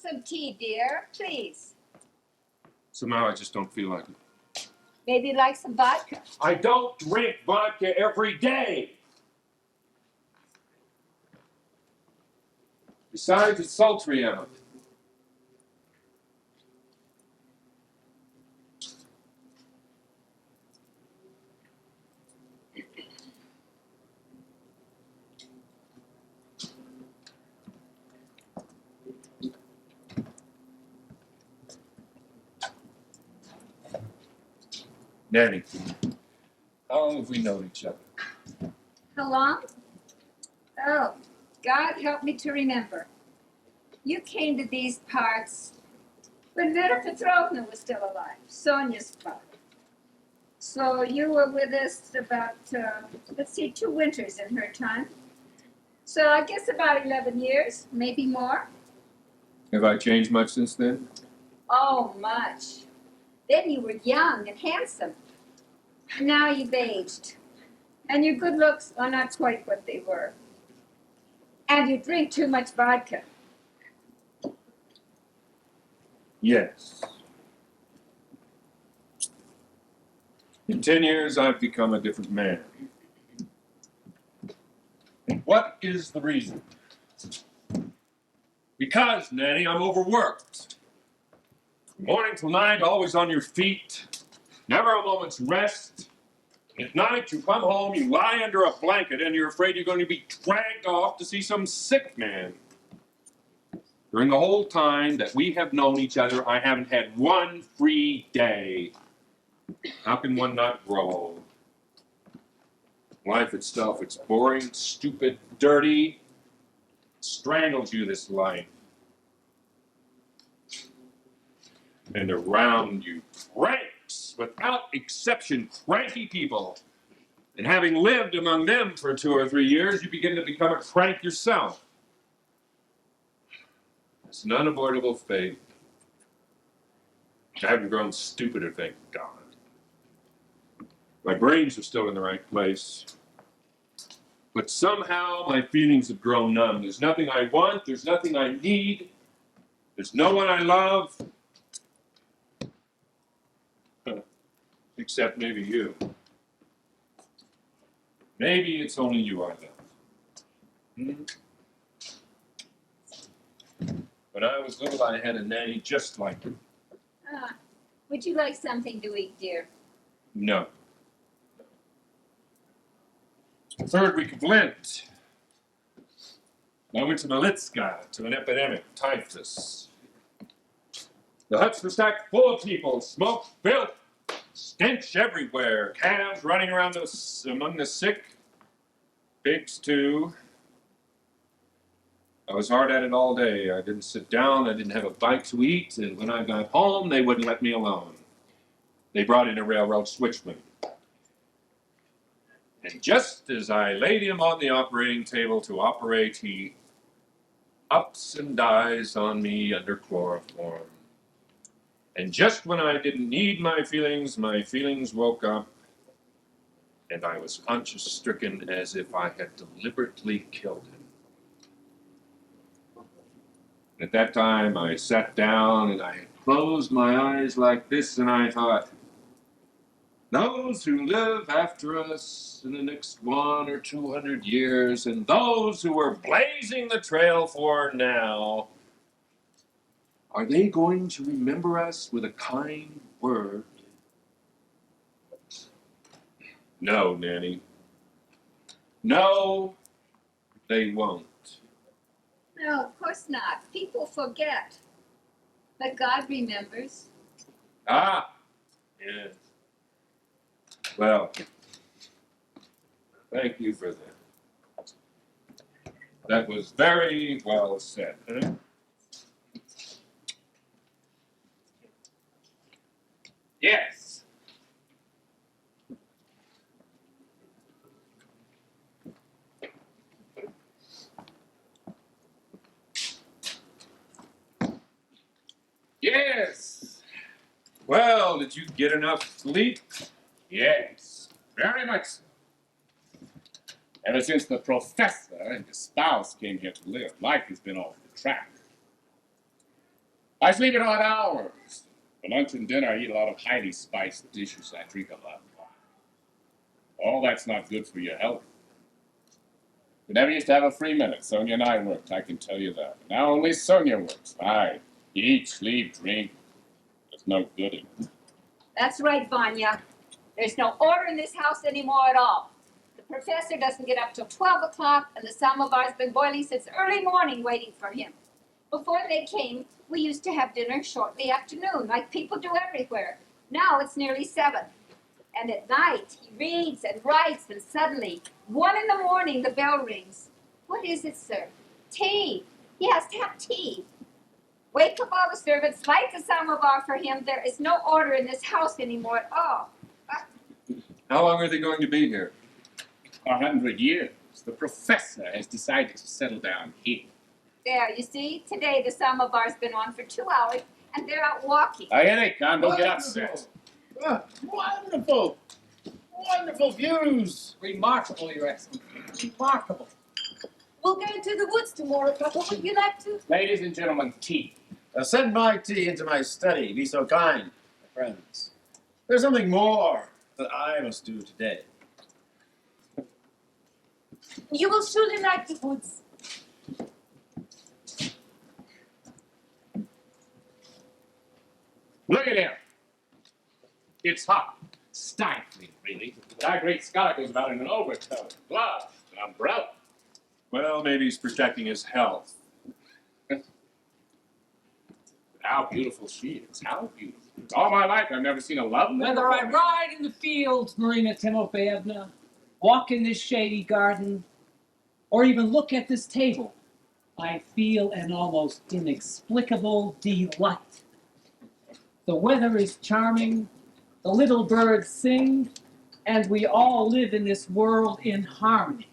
Some tea, dear, please. Somehow I just don't feel like it. Maybe you like some vodka. I don't drink vodka every day. Besides, it's sultry out. Nanny, how long have we known each other? How long? Oh, God help me to remember. You came to these parts when Vera Petrovna was still alive, Sonia's father. So you were with us about, 2 winters in her time. So I guess about 11 years, maybe more. Have I changed much since then? Oh, much. Then you were young and handsome. Now you've aged. And your good looks are not quite what they were. And you drink too much vodka. Yes. In 10 years, I've become a different man. And what is the reason? Because, Nanny, I'm overworked. From morning till night, always on your feet. Never a moment's rest. At night, you come home, you lie under a blanket, and you're afraid you're going to be dragged off to see some sick man. During the whole time that we have known each other, I haven't had one free day. How can one not grow old? Life itself, it's boring, stupid, dirty. It strangles you, this life. And around you, cranks, without exception, cranky people. And having lived among them for 2 or 3 years, you begin to become a crank yourself. It's an unavoidable fate. I haven't grown stupider, thank God. My brains are still in the right place. But somehow my feelings have grown numb. There's nothing I want, there's nothing I need, there's no one I love. Except maybe you. Maybe it's only you I love. When I was little, I had a nanny just like you. Would you like something to eat, dear? No. The 3rd week of Lent, I went to Militska to an epidemic, typhus. The huts were stacked full of people, smoke, filth, stench everywhere, calves running around among the sick, pigs too. I was hard at it all day. I didn't sit down, I didn't have a bite to eat, and when I got home, they wouldn't let me alone. They brought in a railroad switchman. And just as I laid him on the operating table to operate, he ups and dies on me under chloroform. And just when I didn't need my feelings woke up, and I was conscience-stricken as if I had deliberately killed him. At that time, I sat down and I closed my eyes like this, and I thought, those who live after us in the next 100 or 200 years, and those who we're blazing the trail for now, are they going to remember us with a kind word? No, Nanny. No, they won't. No, of course not. People forget. But God remembers. Ah, yes. Well, thank you for that. That was very well said. Huh? Yes. Yes. Well, did you get enough sleep? Yes, very much so. Ever since the professor and his spouse came here to live, life has been off the track. I sleep at odd hours. For lunch and dinner, I eat a lot of highly spiced dishes. I drink a lot of wine. All that's not good for your health. We never used to have a free minute. Sonia and I worked, I can tell you that. Now only Sonia works. I eat, sleep, drink. There's no good in it. That's right, Vanya. There's no order in this house anymore at all. The professor doesn't get up till 12 o'clock, and the samovar's been boiling since early morning waiting for him. Before they came, we used to have dinner shortly after noon, like people do everywhere. Now it's nearly 7. And at night, he reads and writes, and suddenly, 1 in the morning, the bell rings. What is it, sir? Tea. He has to have tea. Wake up all the servants, light the samovar for him. There is no order in this house anymore at all. How long are they going to be here? 100 years. The professor has decided to settle down here. There, you see, today the samovar's been on for 2 hours, and they're out walking. Here they come. Don't get upset. Wonderful! Wonderful views! Remarkable, Your Excellency. Remarkable. We'll go into the woods tomorrow, Papa. Would you like to? Ladies and gentlemen, tea. Send my tea into my study. Be so kind, friends. There's something more that I must do today. You will surely like the woods. Look at him. It's hot. Stifling, really. Our great scholar goes about in an overcoat, gloves, an umbrella. Well, maybe he's protecting his health. How beautiful she is. How beautiful. All my life, I've never seen a lovely Whether I woman. ride in the fields, Marina Timofeyevna, walk in this shady garden, or even look at this table, I feel an almost inexplicable delight. The weather is charming, the little birds sing, and we all live in this world in harmony.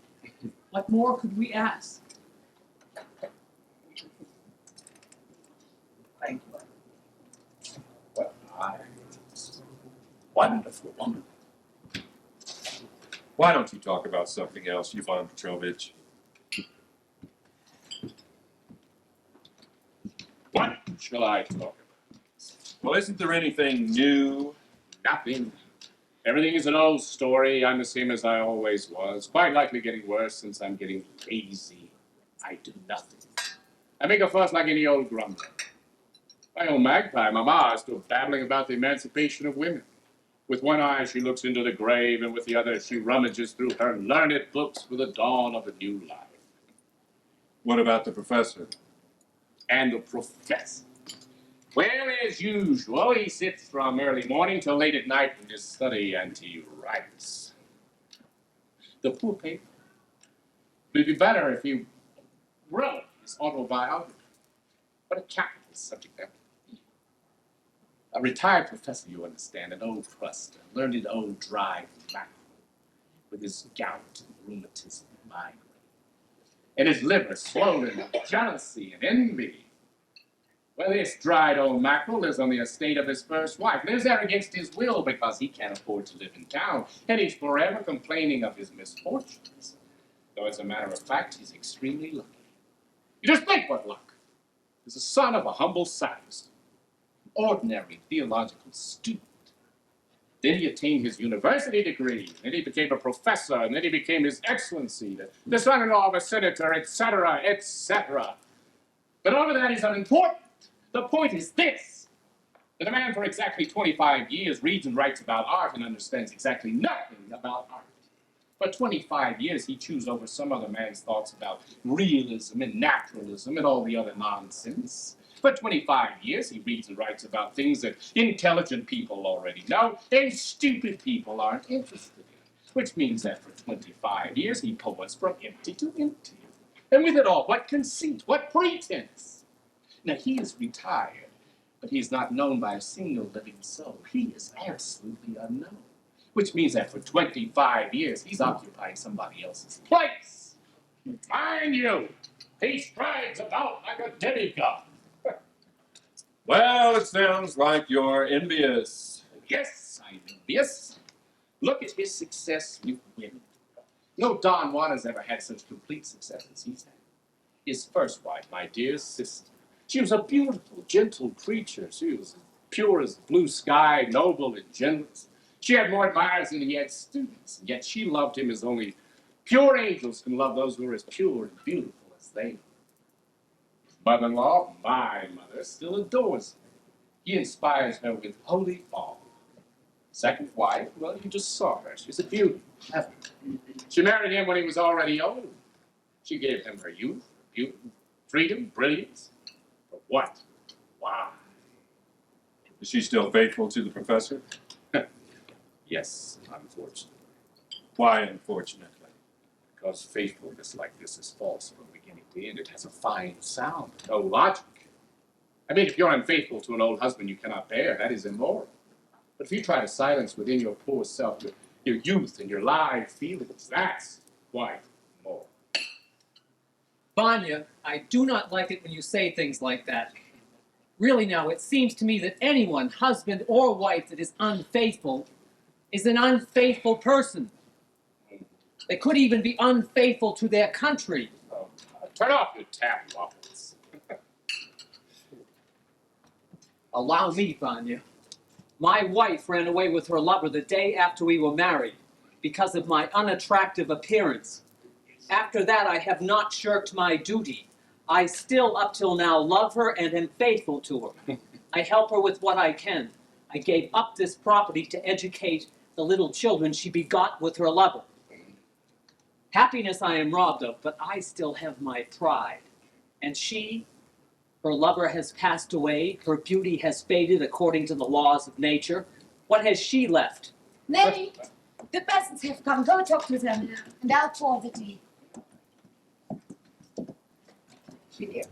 What more could we ask? Thank you. What a wonderful woman. Why don't you talk about something else, Ivan Petrovich? What shall I talk about? Well, isn't there anything new? Nothing. Everything is an old story. I'm the same as I always was. Quite likely getting worse since I'm getting lazy. I do nothing. I make a fuss like any old grumbler. My old magpie, Mama, is still babbling about the emancipation of women. With one eye, she looks into the grave, and with the other, she rummages through her learned books for the dawn of a new life. What about the professor? And the professor. Well, as usual, he sits from early morning till late at night in his study and he writes. The poor paper. It would be better if he wrote his autobiography. What a capital subject that would be. A retired professor, you understand, an old crust, a learned old dry mackerel, with his gout and rheumatism and migraine, and his liver swollen with jealousy and envy. Well, this dried old mackerel lives on the estate of his first wife, lives there against his will because he can't afford to live in town, and he's forever complaining of his misfortunes. Though, as a matter of fact, he's extremely lucky. You just think what luck. He's the son of a humble satirist, ordinary theological student. Then he attained his university degree, then he became a professor, and then he became his excellency, the son-in-law of a senator, etc., etc. But all of that is unimportant. The point is this, that a man for exactly 25 years reads and writes about art and understands exactly nothing about art. For 25 years, he chews over some other man's thoughts about realism and naturalism and all the other nonsense. For 25 years, he reads and writes about things that intelligent people already know and stupid people aren't interested in. Which means that for 25 years, he poets from empty to empty. And with it all, what conceit, what pretense. Now, he is retired, but he is not known by a single living soul. He is absolutely unknown. Which means that for 25 years, he's occupied somebody else's place. Mind you, he strides about like a demigod. Well, it sounds like you're envious. Yes, I'm envious. Look at his success with women. No Don Juan has ever had such complete success as he's had. His first wife, my dear sister, She was a beautiful, gentle creature. She was pure as blue sky, noble and generous. She had more admirers than he had students, and yet she loved him as only pure angels can love those who are as pure and beautiful as they. His mother-in-law, my mother, still adores him. He inspires her with holy awe. Second wife, well, you just saw her. She's a beauty. She married him when he was already old. She gave him her youth, beauty, freedom, brilliance. But what? Why? Is she still faithful to the professor? Yes, unfortunately. Why, unfortunately? Because faithfulness like this is false from beginning to end. It has a fine sound, no logic. I mean, if you're unfaithful to an old husband you cannot bear, that is immoral. But if you try to silence within your poor self your youth and your live feelings, that's quite immoral. Vanya, I do not like it when you say things like that. Really now, it seems to me that anyone, husband or wife, that is unfaithful is an unfaithful person. They could even be unfaithful to their country. Oh, turn off your tap, Waffles. Allow me, Vanya. My wife ran away with her lover the day after we were married because of my unattractive appearance. After that, I have not shirked my duty. I still, up till now, love her and am faithful to her. I help her with what I can. I gave up this property to educate the little children she begot with her lover. Happiness I am robbed of, but I still have my pride. And she, her lover has passed away, her beauty has faded according to the laws of nature. What has she left? Mary, the peasants have come. Go talk to them, and I'll pour the tea. Here.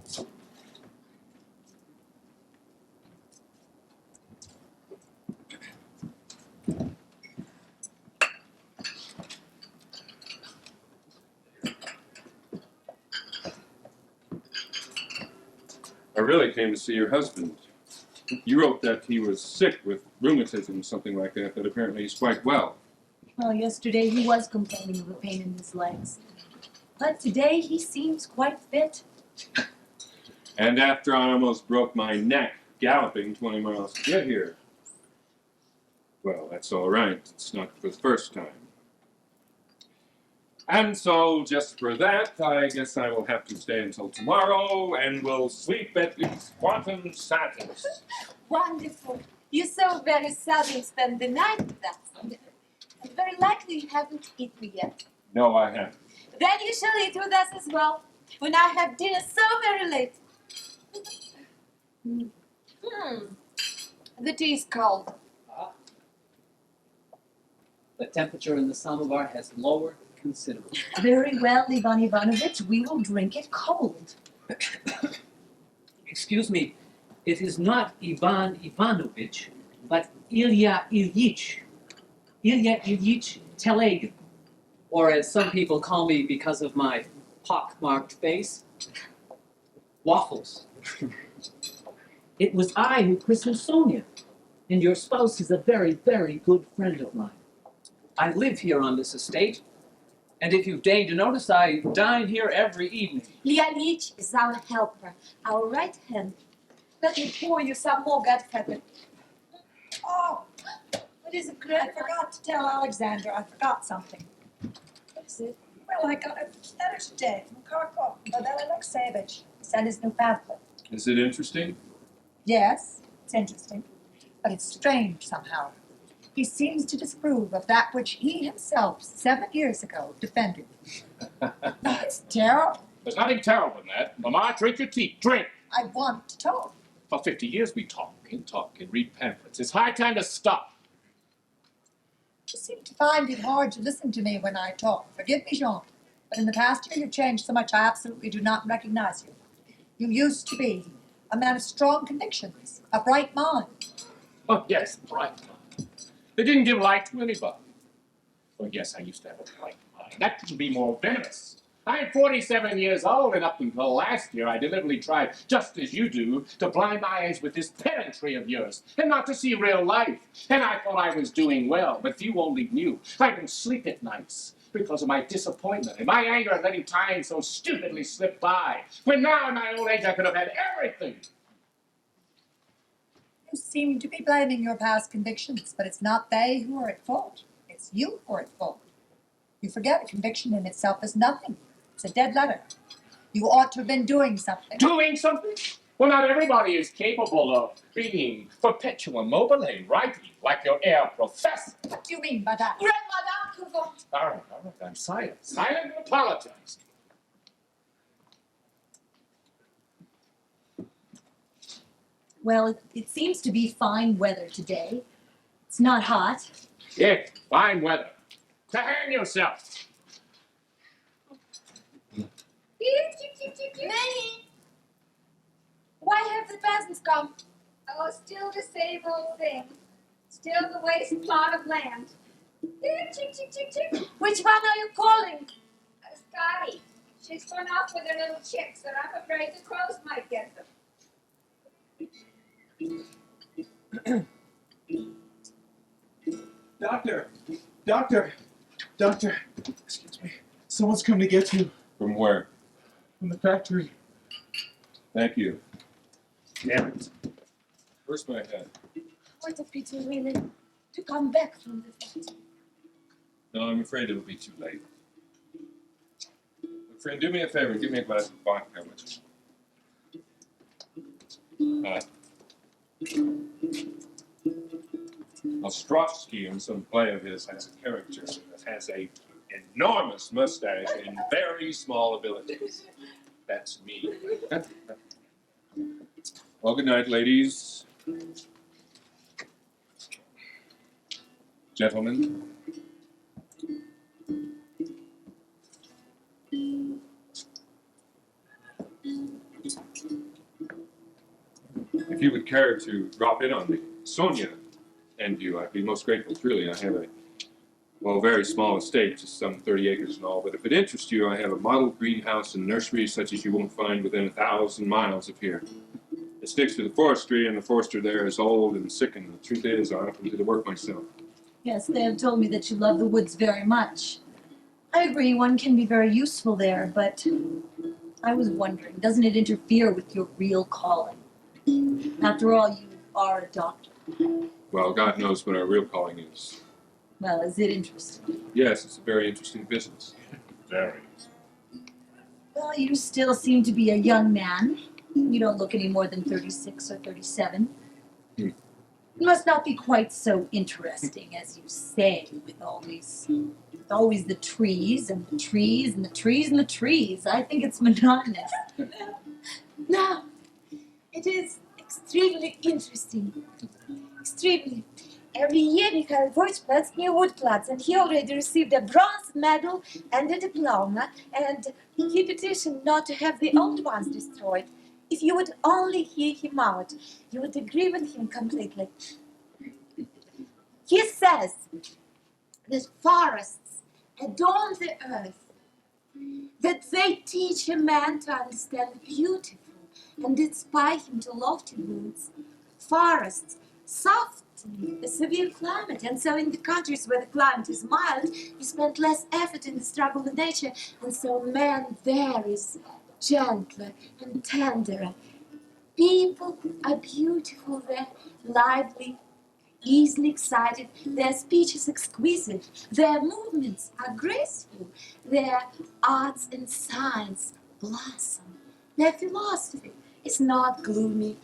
I really came to see your husband. You wrote that he was sick with rheumatism, something like that, but apparently he's quite well. Well, yesterday he was complaining of a pain in his legs. But today he seems quite fit. And after I almost broke my neck galloping 20 miles to get here. Well, that's all right. It's not for the first time. And so, just for that, I guess I will have to stay until tomorrow, and will sleep at the quantum satis. Wonderful. You so very seldom spend the night with us. And very likely you haven't eaten yet. No, I haven't. Then you shall eat with us as well, when I have dinner so very late. The tea is cold. The temperature in the samovar has lowered considerably. Very well, Ivan Ivanovich, we will drink it cold. Excuse me, it is not Ivan Ivanovich, but Ilya Ilyich. Ilya Ilyich Telegin. Or as some people call me because of my pock-marked face, Waffles. It was I who christened Sonia, and your spouse is a very, very good friend of mine. I live here on this estate, and if you've deigned to notice, I dine here every evening. Lialich is our helper, our right hand. Let me pour you some more, Godfather. Oh, What is it, I Grandma? forgot to tell Alexander. I forgot something. What is it? Well, I got a letter today from Kharkov, Pavel Alexeyevich. Sent his new pamphlet. Is it interesting? Yes, it's interesting, but it's strange somehow. He seems to disapprove of that which he himself 7 years ago defended. It's terrible. There's nothing terrible in that. Mama, drink your tea. Drink. I want to talk. For 50 years we talk and read pamphlets. It's high time to stop. You seem to find it hard to listen to me when I talk. Forgive me, Jean, but in the past year you've changed so much I absolutely do not recognize you. You used to be a man of strong convictions, a bright mind. Oh, yes, bright mind. They didn't give light to anybody. Well, yes, I used to have a bright mind. That could be more venomous. I am 47 years old, and up until last year, I deliberately tried, just as you do, to blind my eyes with this pedantry of yours, and not to see real life. And I thought I was doing well, but if you only knew, I can sleep at nights, because of my disappointment and my anger at letting time so stupidly slip by. When now in my old age I could have had everything. You seem to be blaming your past convictions, but it's not they who are at fault. It's you who are at fault. You forget a conviction in itself is nothing. It's a dead letter. You ought to have been doing something. Doing something? Well, not everybody is capable of being perpetual mobile, writing like your air professor. What do you mean by that? Grandmother, Uncle Von. All right, I'm silent. Silent and apologize. Well, it seems to be fine weather today. It's not hot. Yeah, fine weather. To hang yourself. Nanny, why have the peasants come? Oh, still the same old thing. Still the waste plot of land. Chick, chick, chick, chick. Which one are you calling? Scotty. She's gone off with her little chicks, and I'm afraid the crows might get them. Doctor, excuse me. Someone's come to get you From where? from the factory. Thank you. Damn it. Where's my head? What a pity, really, to come back from the factory. No, I'm afraid it'll be too late. Look, friend, do me a favor. Give me a glass of vodka. Ostrovsky in some play of his has a character that has a enormous mustache and very small abilities. That's me. Well, good night, ladies. Gentlemen. If you would care to drop in on me, Sonia and you, I'd be most grateful, truly. I have a, well, very small estate, just some 30 acres and all, but if it interests you, I have a model greenhouse and nursery such as you won't find within 1,000 miles of here. It sticks to the forestry, and the forester there is old and sick, and the truth is, I often do the work myself. Yes, they have told me that you love the woods very much. I agree, one can be very useful there, but I was wondering, doesn't it interfere with your real calling? After all, you are a doctor. Well, God knows what our real calling is. Well, is it interesting? Yes, it's a very interesting business. Very. Well, you still seem to be a young man. You don't look any more than 36 or 37. It must not be quite so interesting as you say, with always the trees and the trees and the trees and the trees. I think it's monotonous. No, it is extremely interesting. Extremely. Every year we have voice plants, new wood plots, and he already received a bronze medal and a diploma, and he petitioned not to have the old ones destroyed. If you would only hear him out, you would agree with him completely. He says that forests adorn the earth, that they teach a man to understand the beautiful and inspire him to lofty moods. Forests soften a severe climate, and so in the countries where the climate is mild, you spend less effort in the struggle with nature, and so man there is gentler and tenderer. People are beautiful there, lively, easily excited, their speech is exquisite, their movements are graceful, their arts and science blossom, their philosophy is not gloomy,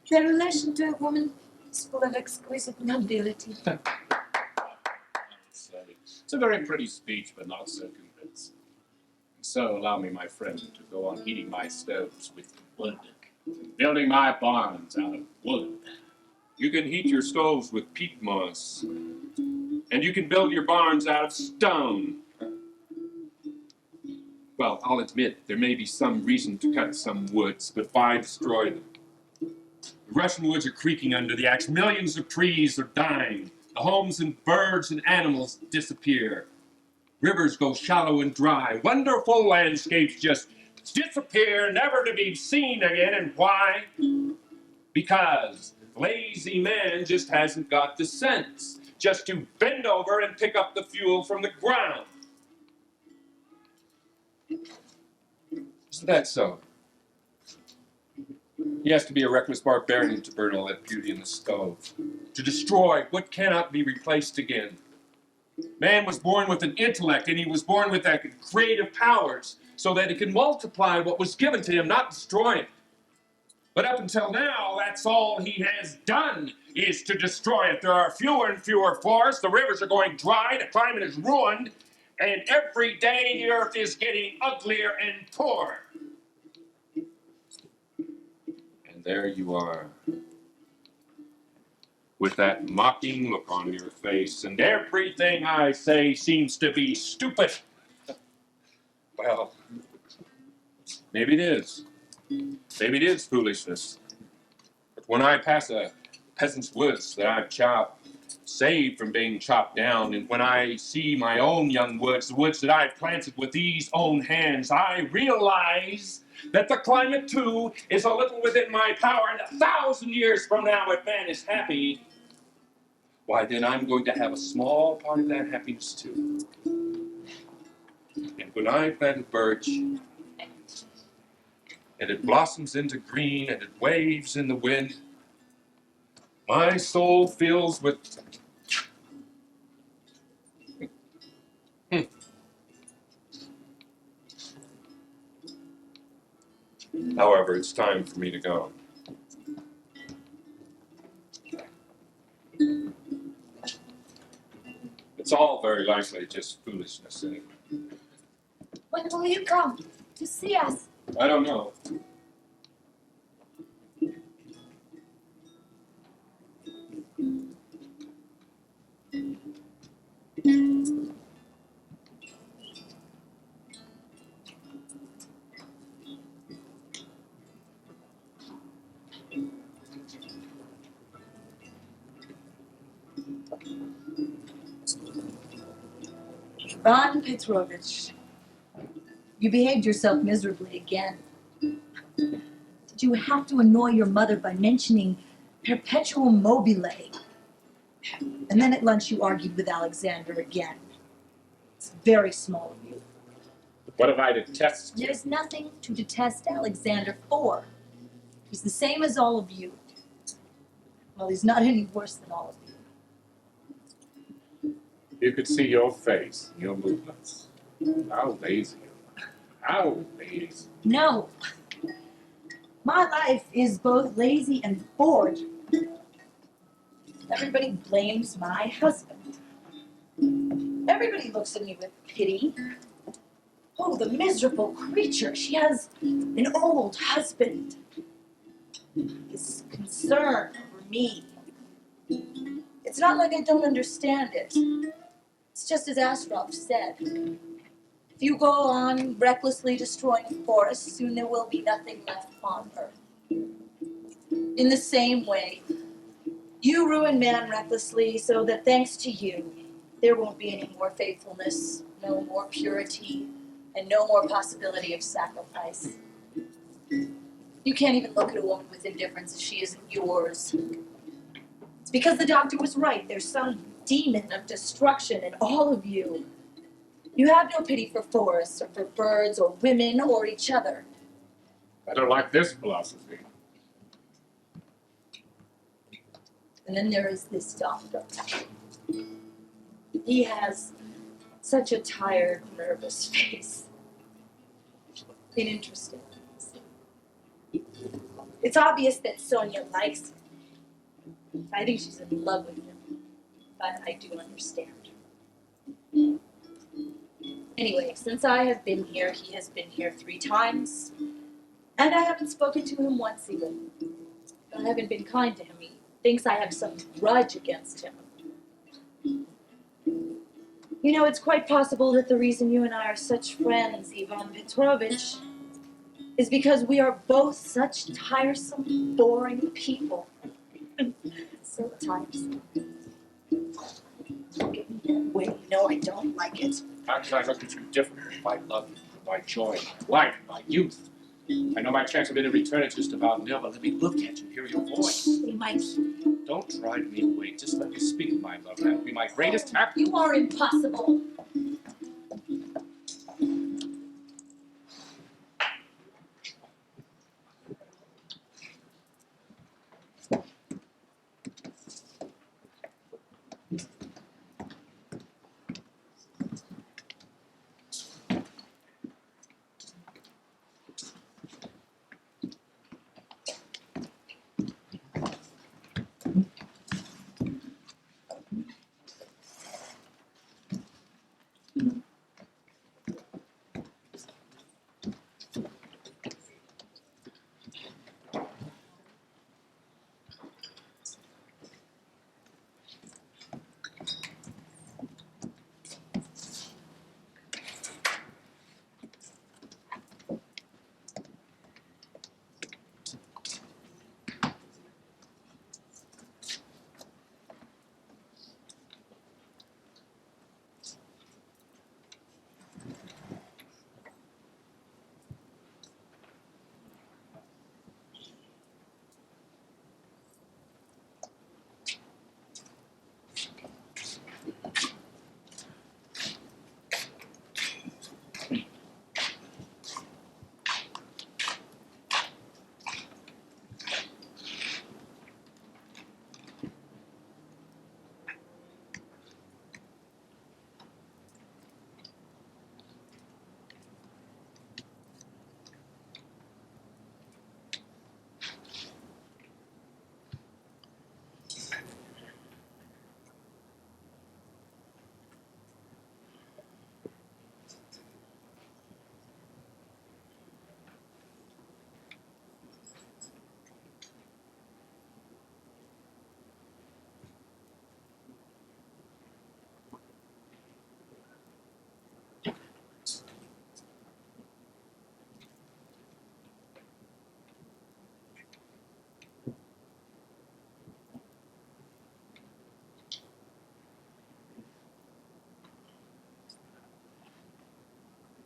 their relation to a woman is full of exquisite nobility. It's a very pretty speech, but not so convincing. So allow me, my friend, to go on heating my stoves with wood, building my barns out of wood. You can heat your stoves with peat moss, and you can build your barns out of stone. Well, I'll admit, there may be some reason to cut some woods, but why destroy them? The Russian woods are creaking under the axe. Millions of trees are dying. The homes and birds and animals disappear. Rivers go shallow and dry. Wonderful landscapes just disappear, never to be seen again. And why? Because lazy man just hasn't got the sense just to bend over and pick up the fuel from the ground. Isn't that so? He has to be a reckless barbarian to burn all that beauty in the stove, to destroy what cannot be replaced again. Man was born with an intellect, and he was born with that creative powers so that he could multiply what was given to him, not destroy it. But up until now, that's all he has done, is to destroy it. There are fewer and fewer forests, the rivers are going dry, the climate is ruined, and every day the earth is getting uglier and poorer. And there you are, with that mocking look on your face, and everything I say seems to be stupid. Well, maybe it is. Maybe it is foolishness. But when I pass a peasant's woods that I've chopped, saved from being chopped down, and when I see my own young woods, the woods that I've planted with these own hands, I realize that the climate, too, is a little within my power, and 1,000 years from now, if man is happy, why, then I'm going to have a small part of that happiness, too. And when I plant a birch, and it blossoms into green, and it waves in the wind, my soul fills with... However, it's time for me to go. It's all very likely just foolishness anyway. When will you come to see us? I don't know. Ivan Petrovich, you behaved yourself miserably again. Did you have to annoy your mother by mentioning perpetuum mobile? And then at lunch you argued with Alexander again. It's very small of you. What have I detested? There's nothing to detest Alexander for. He's the same as all of you. Well, he's not any worse than all of you. You could see your face, your movements. How lazy you are. How lazy. No. My life is both lazy and bored. Everybody blames my husband. Everybody looks at me with pity. Oh, the miserable creature. She has an old husband. His concern over me. It's not like I don't understand it. It's just as Astrov said. If you go on recklessly destroying forests, soon there will be nothing left on Earth. In the same way, you ruin man recklessly so that thanks to you, there won't be any more faithfulness, no more purity, and no more possibility of sacrifice. You can't even look at a woman with indifference as she isn't yours. It's because the doctor was right. There's some demon of destruction in all of you. You have no pity for forests or for birds or women or each other. I don't like this philosophy. And then there is this doctor. He has such a tired, nervous face. Interesting. It's obvious that Sonia likes him. I think she's in love with him, but I do understand. Anyway, since I have been here, he has been here 3 times, and I haven't spoken to him once even. I haven't been kind to him. He thinks I have some grudge against him. You know, it's quite possible that the reason you and I are such friends, Ivan Petrovich, is because we are both such tiresome, boring people. So tiresome. Look at me that way. No, I don't like it. How can I look at you differently? My love, my joy, my life, my youth. I know my chance of it in return is just about nil, but let me look at you, hear your voice. They might. Don't drive me away. Just let me speak of my love. That would be my greatest happiness. You are impossible.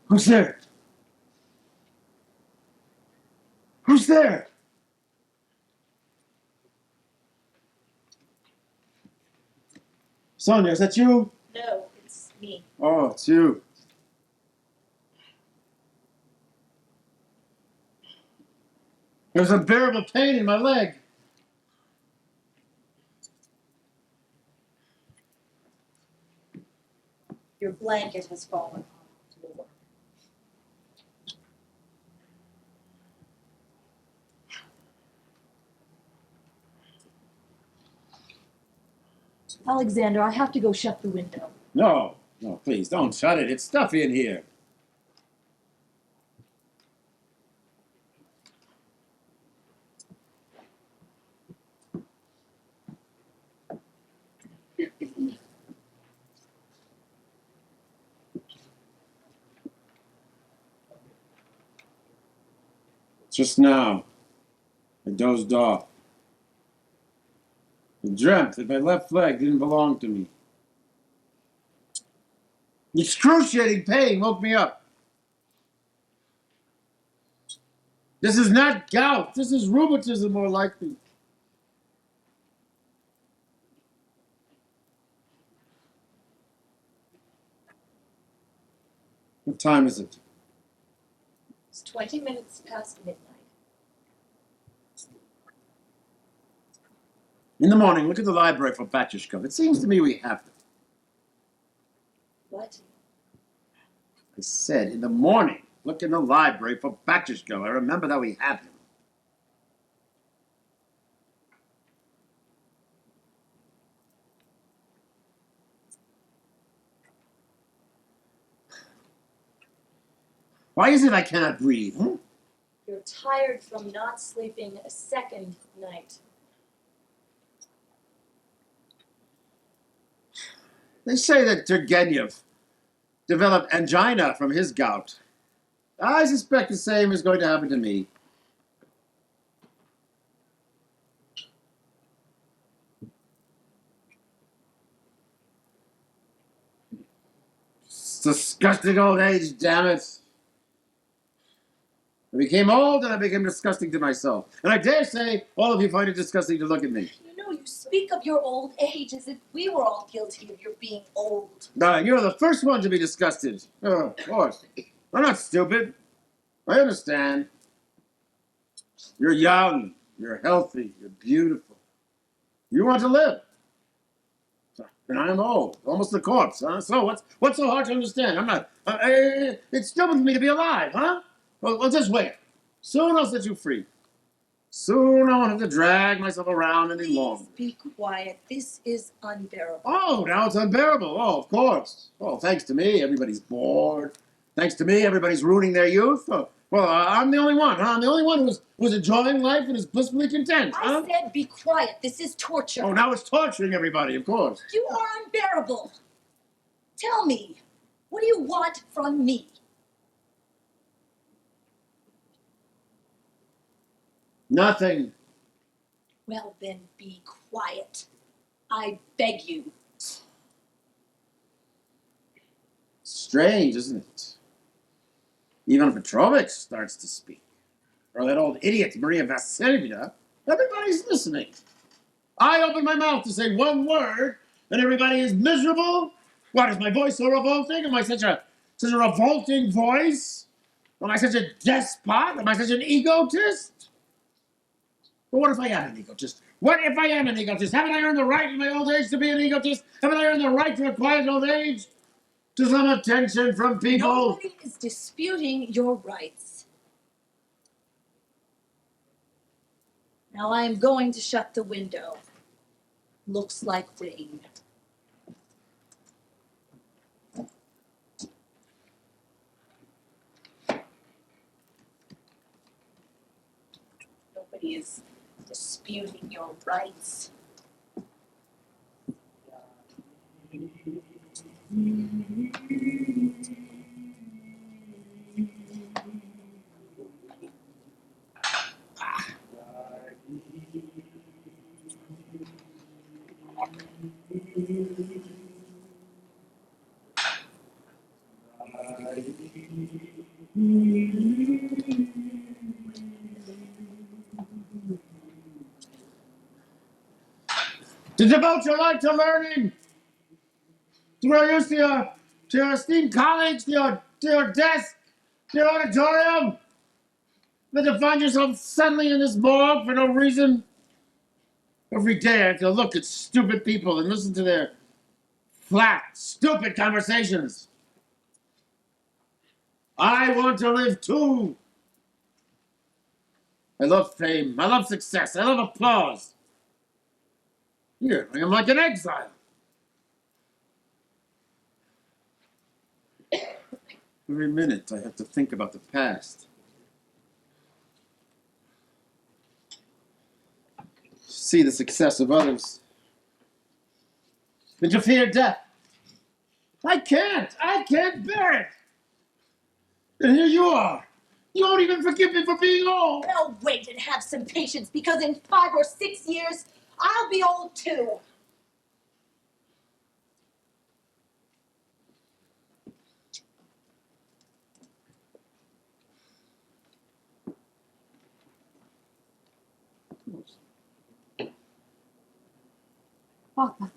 Who's there? Who's there? Sonia, is that you? No, it's me. Oh, it's you. There's unbearable pain in my leg. Your blanket has fallen on the floor. Alexander, I have to go shut the window. No, please don't shut it. It's stuffy in here. Just now, I dozed off. I dreamt that my left leg didn't belong to me. Excruciating pain woke me up. This is not gout. This is rheumatism, more likely. What time is it? It's 20 minutes past midnight. In the morning, look at the library for Batchishkov. It seems to me we have them. What? I said, in the morning, look in the library for Batchishkov. I remember that we have him. Why is it I cannot breathe? You're tired from not sleeping a second night. They say that Turgenev developed angina from his gout. I suspect the same is going to happen to me. It's disgusting old age, damn it. I became old and I became disgusting to myself. And I dare say all of you find it disgusting to look at me. You know, you speak of your old age as if we were all guilty of your being old. You're the first one to be disgusted. Oh, of course. I'm not stupid. I understand. You're young, you're healthy, you're beautiful. You want to live. And I'm old, almost a corpse, huh? So what's so hard to understand? I'm not. It's stupid for me to be alive, huh? Well, just wait. Soon I'll set you free. Soon I won't have to drag myself around any longer. Please be quiet. This is unbearable. Oh, now it's unbearable. Oh, of course. Oh, thanks to me, everybody's bored. Thanks to me, everybody's ruining their youth. Oh, well, I'm the only one, huh? I'm the only one who's enjoying life and is blissfully content, huh? I said be quiet. This is torture. Oh, now it's torturing everybody, of course. You are unbearable. Tell me, what do you want from me? Nothing. Well, then be quiet. I beg you. Strange, isn't it? Ivan Petrovich starts to speak. Or that old idiot, Maria Vasilievna. Everybody's listening. I open my mouth to say one word, and everybody is miserable. What, is my voice so revolting? Am I such a revolting voice? Am I such a despot? Am I such an egotist? But what if I am an egotist? What if I am an egotist? Haven't I earned the right in my old age to be an egotist? Haven't I earned the right to a quiet old age? To some attention from people? Nobody is disputing your rights. Now I am going to shut the window. Looks like rain. Nobody is disputing your rights. to devote your life to learning, to grow used to your esteemed colleagues, to your desk, to your auditorium, than to find yourself suddenly in this morgue for no reason. Every day I have to look at stupid people and listen to their flat, stupid conversations. I want to live too. I love fame. I love success. I love applause. Here, I am like an exile. Every minute I have to think about the past. See the success of others. And to fear death. I can't bear it. And here you are. You won't even forgive me for being old. Well, wait and have some patience, because in 5 or 6 years, I'll be old too. Papa,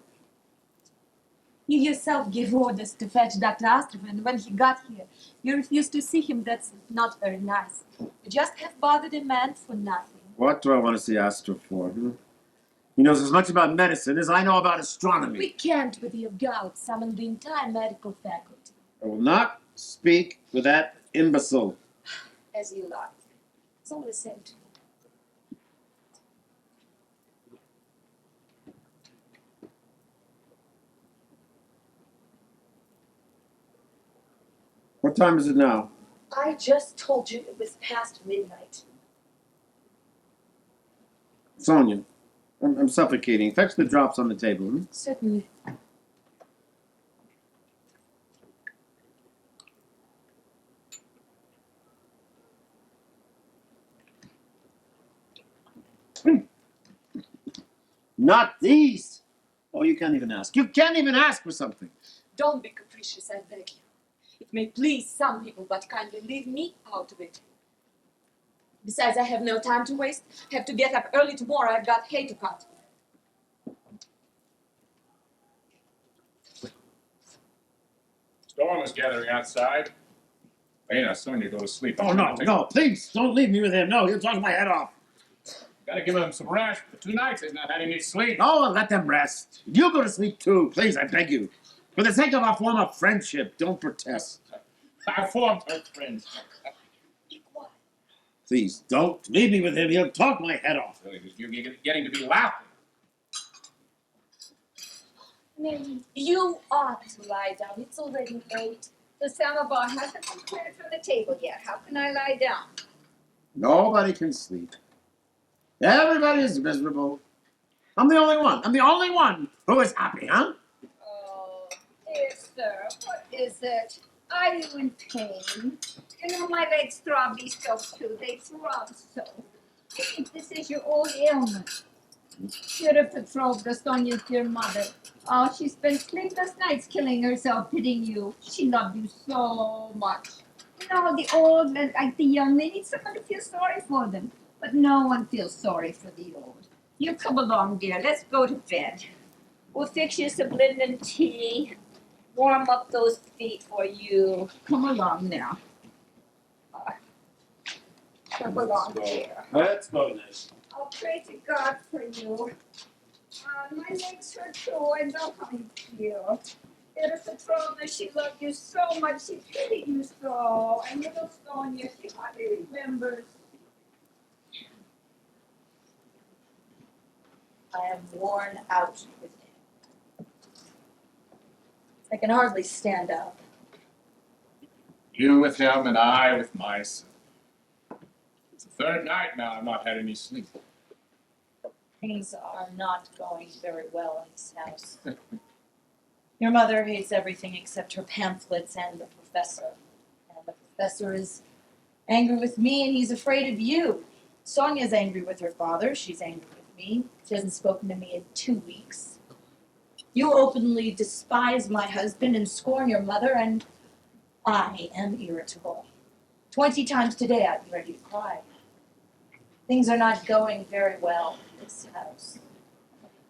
you yourself gave orders to fetch Dr. Astrov, and when he got here, you refused to see him. That's not very nice. You just have bothered a man for nothing. What do I want to see Astro for? He knows as much about medicine as I know about astronomy. We can't, with your gout, summon the entire medical faculty. I will not speak with that imbecile. As you like. It's all the same to me. What time is it now? I just told you it was past midnight. Sonia, I'm suffocating. Fetch the drops on the table. Certainly. Not these. Oh, you can't even ask. You can't even ask for something. Don't be capricious, I beg you. It may please some people, but kindly leave me out of it. Besides, I have no time to waste. I have to get up early tomorrow. I've got hay to cut. Storm is gathering outside. Vanya, Sonia, go to sleep. Oh, no, please, don't leave me with him. No, he'll talk my head off. Gotta give him some rest. For 2 nights he's not had any sleep. Oh, let them rest. You go to sleep too, please, I beg you. For the sake of our former friendship, don't protest. I formed her friends. Be quiet. Please, don't leave me with him. He'll talk my head off. You're getting to be laughing. Mary, you ought to lie down. It's already late. The samovar hasn't been cleared from the table yet. How can I lie down? Nobody can sleep. Everybody is miserable. I'm the only one. I'm the only one who is happy, huh? Oh, dear sir, what is it? Are you in pain? You know my legs throb these so too. They throb so. I think this is your old ailment. Fyodor Petrovna, Sonia's dear mother. Oh, she spent sleepless nights killing herself, pitying you. She loved you so much. You know, the old and like the young, they need someone to feel sorry for them. But no one feels sorry for the old. You come along, dear. Let's go to bed. We'll fix you some linden tea. Warm up those feet for you. Come along now. Come along, dear. Let's go, Nish. I'll pray to God for you. My legs hurt too. I know how you feel. Fyodor Petrovna, she loved you so much. She pitied you so. And little Sonia, she hardly remembers. I am worn out with him. I can hardly stand up. You with him and I with myself. It's the 3rd night now I've not had any sleep. Things are not going very well in this house. Your mother hates everything except her pamphlets and the professor. And the professor is angry with me and he's afraid of you. Sonia's angry with her father. She's angry with me. She hasn't spoken to me in 2 weeks. You openly despise my husband and scorn your mother, and I am irritable. 20 times today I'd be ready to cry. Things are not going very well in this house.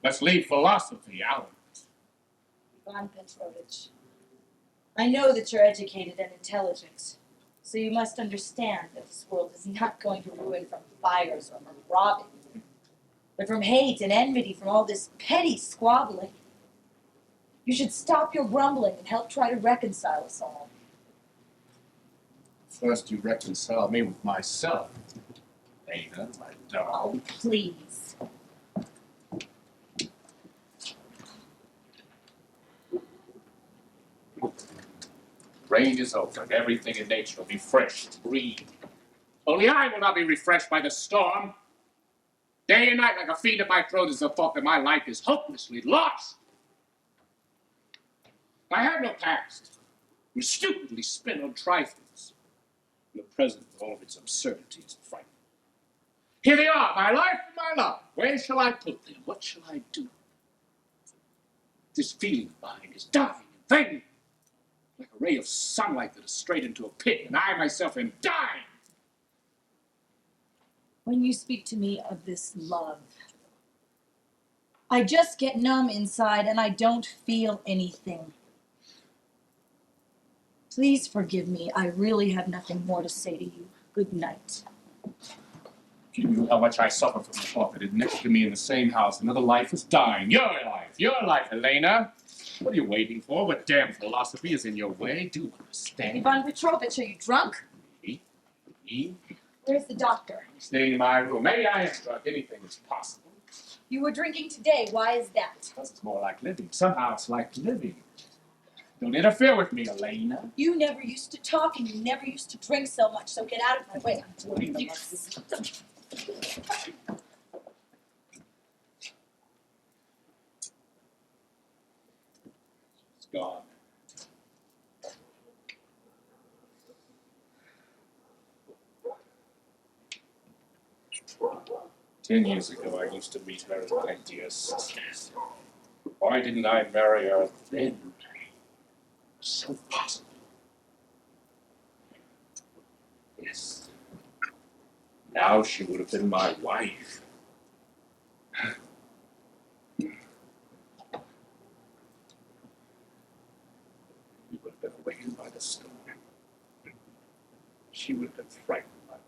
Let's leave philosophy out. Ivan Petrovich, I know that you're educated and intelligent, so you must understand that this world is not going to ruin from fires or from robbing, but from hate and enmity, from all this petty squabbling. You should stop your grumbling and help try to reconcile us all. First, you reconcile me with myself. Ada, my dog. Oh, please. Rain is over, and everything in nature will be fresh to breathe. Only I will not be refreshed by the storm. Day and night, like a fiend in my throat, is the thought that my life is hopelessly lost. I have no past. We stupidly spin on trifles. And the present, with all of its absurdities, is frightening. Here they are, my life and my love. Where shall I put them? What shall I do? This feeling of mine is dying in vain. Like a ray of sunlight that is straight into a pit, and I myself am dying. When you speak to me of this love, I just get numb inside and I don't feel anything. Please forgive me. I really have nothing more to say to you. Good night. You knew how much I suffer from the thought that next to me in the same house, another life is dying. Your life, Helena. What are you waiting for? What damn philosophy is in your way? Do you understand? Ivan Petrovich, are you drunk? Me? Where's the doctor? Staying in my room. Maybe I am drunk. Anything is possible. You were drinking today. Why is that? Because it's more like living. Somehow it's like living. Don't interfere with me, Elena. You never used to talk and you never used to drink so much, so get out of my way. It's gone. Ten years ago, I used to meet her as my dear sister. Why didn't I marry her then? So possible. Yes. Now she would have been my wife. We would have been awakened by the storm. She would have been frightened by the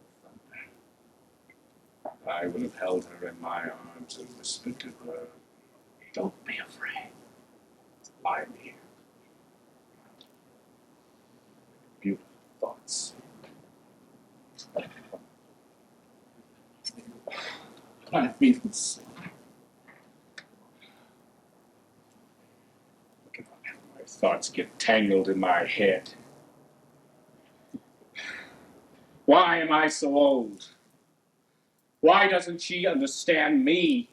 thunder. I would have held her in my arms and whispered to her, "Don't be afraid. Lie here." Beautiful thoughts. I feel so. My thoughts get tangled in my head. Why am I so old? Why doesn't she understand me?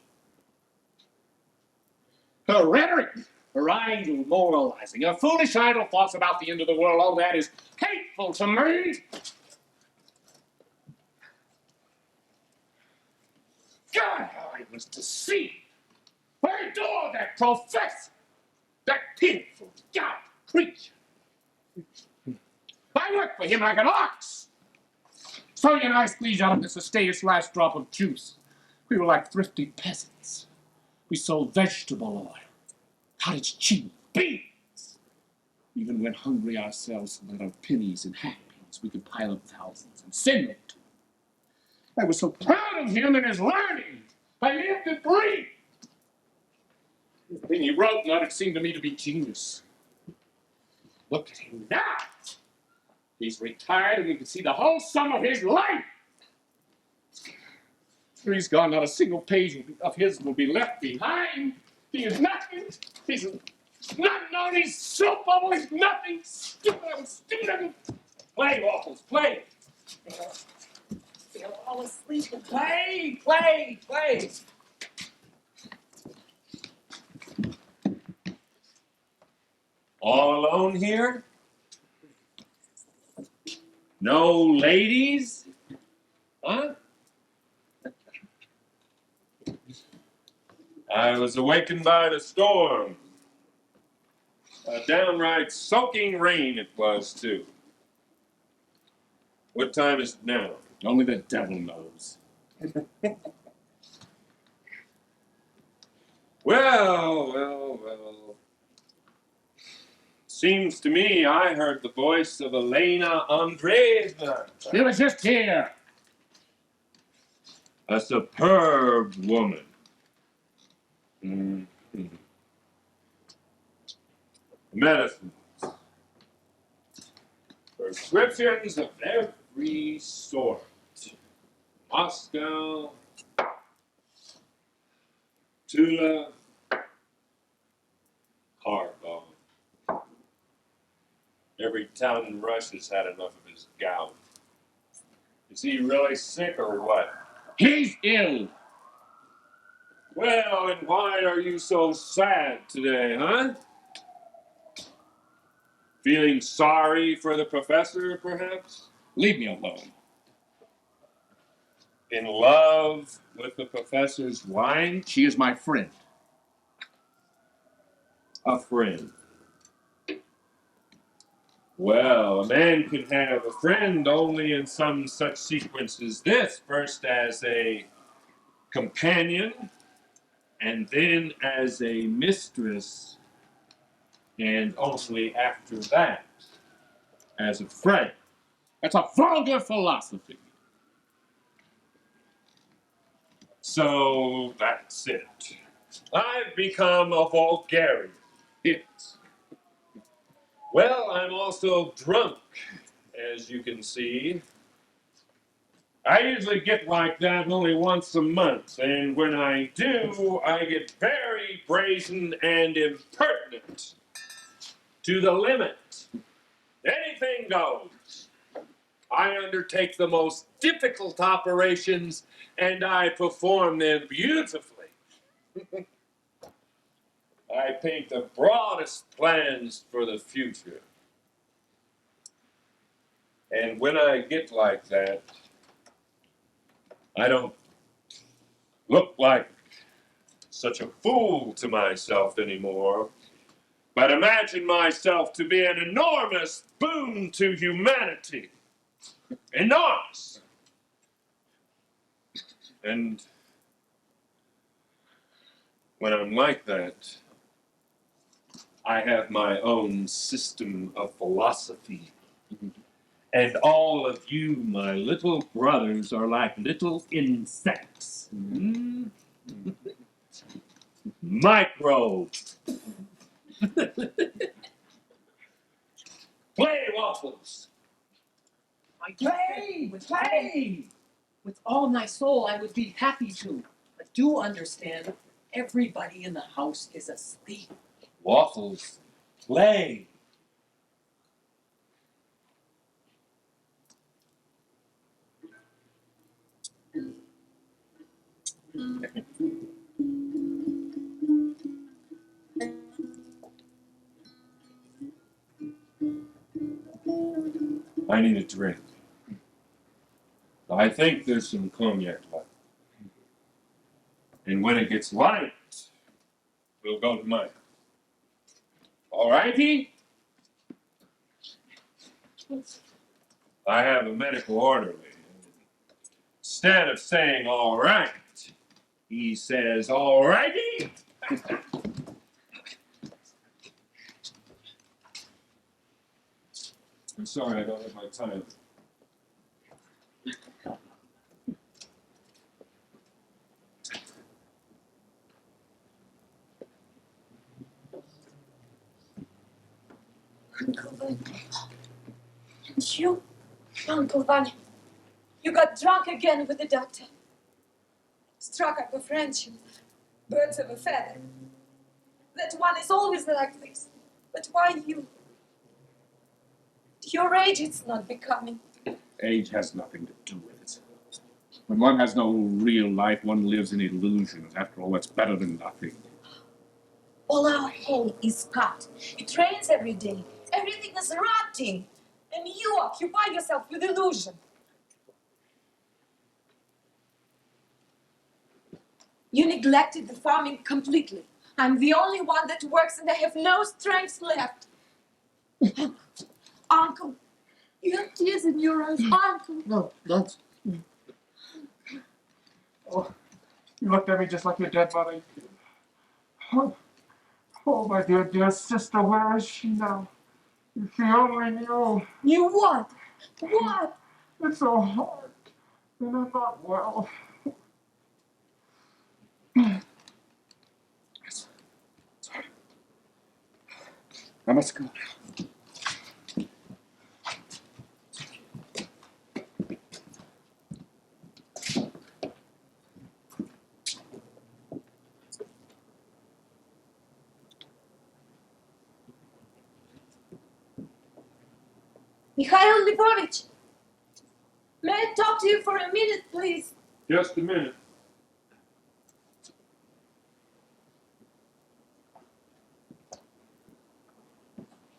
Her rhetoric, her idle moralizing, her foolish idle thoughts about the end of the world, all that is hateful to me. God, how I was deceived. I adored that professor, that pitiful, God creature. I worked for him like an ox. Sonia and I squeezed out of this estate its last drop of juice. We were like thrifty peasants. We sold vegetable oil, cottage cheese, beans. We even went hungry ourselves so that our pennies and halfpennies we could pile up thousands and send them to him. I was so proud of him and his learning. I lived and breathed. Everything he wrote and uttered seemed to me to be genius. Look at him now. He's retired and we can see the whole sum of his life. After he's gone, not a single page of his will be left behind. He is nothing. He's not known. He's soap bubble. He's nothing. Stupid. Stupid. Play, Waffles. Play. They're all asleep. Play. All alone here? No ladies? Huh? I was awakened by the storm. A downright soaking rain it was, too. What time is it now? Only the devil knows. Well. Seems to me I heard the voice of Elena Andreevna. She was just here. A superb woman. Mhm. Medicines. Prescriptions of every sort. Moscow, Tula, Kharkov. Every town in Russia's had enough of his gout. Is he really sick or what? He's ill. Well, and why are you so sad today, huh? Feeling sorry for the professor, perhaps? Leave me alone. In love with the professor's wife? She is my friend. A friend. Well, a man can have a friend only in some such sequence as this. First as a companion, and then as a mistress, and only after that as a friend. That's a vulgar philosophy. So that's it. I've become a vulgarian. Yes. Well, I'm also drunk, as you can see. I usually get like that only once a month, and when I do, I get very brazen and impertinent. To the limit. Anything goes. I undertake the most difficult operations, and I perform them beautifully. I paint the broadest plans for the future. And when I get like that, I don't look like such a fool to myself anymore, but imagine myself to be an enormous boon to humanity. Enormous! And when I'm like that, I have my own system of philosophy. And all of you, my little brothers, are like little insects. Microbes. Play waffles. Play! With all my soul, I would be happy to. But do understand, everybody in the house is asleep. Waffles. Play. I need a drink. I think there's some cognac left. And when it gets light, we'll go to mine. All righty? I have a medical orderly. Instead of saying all right, he says all righty. I'm sorry, I don't have my time. Uncle Vanya. And you, Uncle Vanya, you got drunk again with the doctor. Struck up a friendship, birds of a feather. That one is always like this. But why you? At your age, it's not becoming. Age has nothing to do with it. When one has no real life, one lives in illusions. After all, that's better than nothing. All our hay is cut. It rains every day. Everything is rotting. And you occupy yourself with illusion. You neglected the farming completely. I'm the only one that works and I have no strength left. Uncle, you have tears in your eyes. Uncle. No, don't. Oh, you looked at me just like your dead mother. Oh, my dear sister, where is she now? If she only knew. You what? What? It's so hard. And I'm not well. I must go. Mikhail Lvovich, may I talk to you for a minute, please? Just a minute.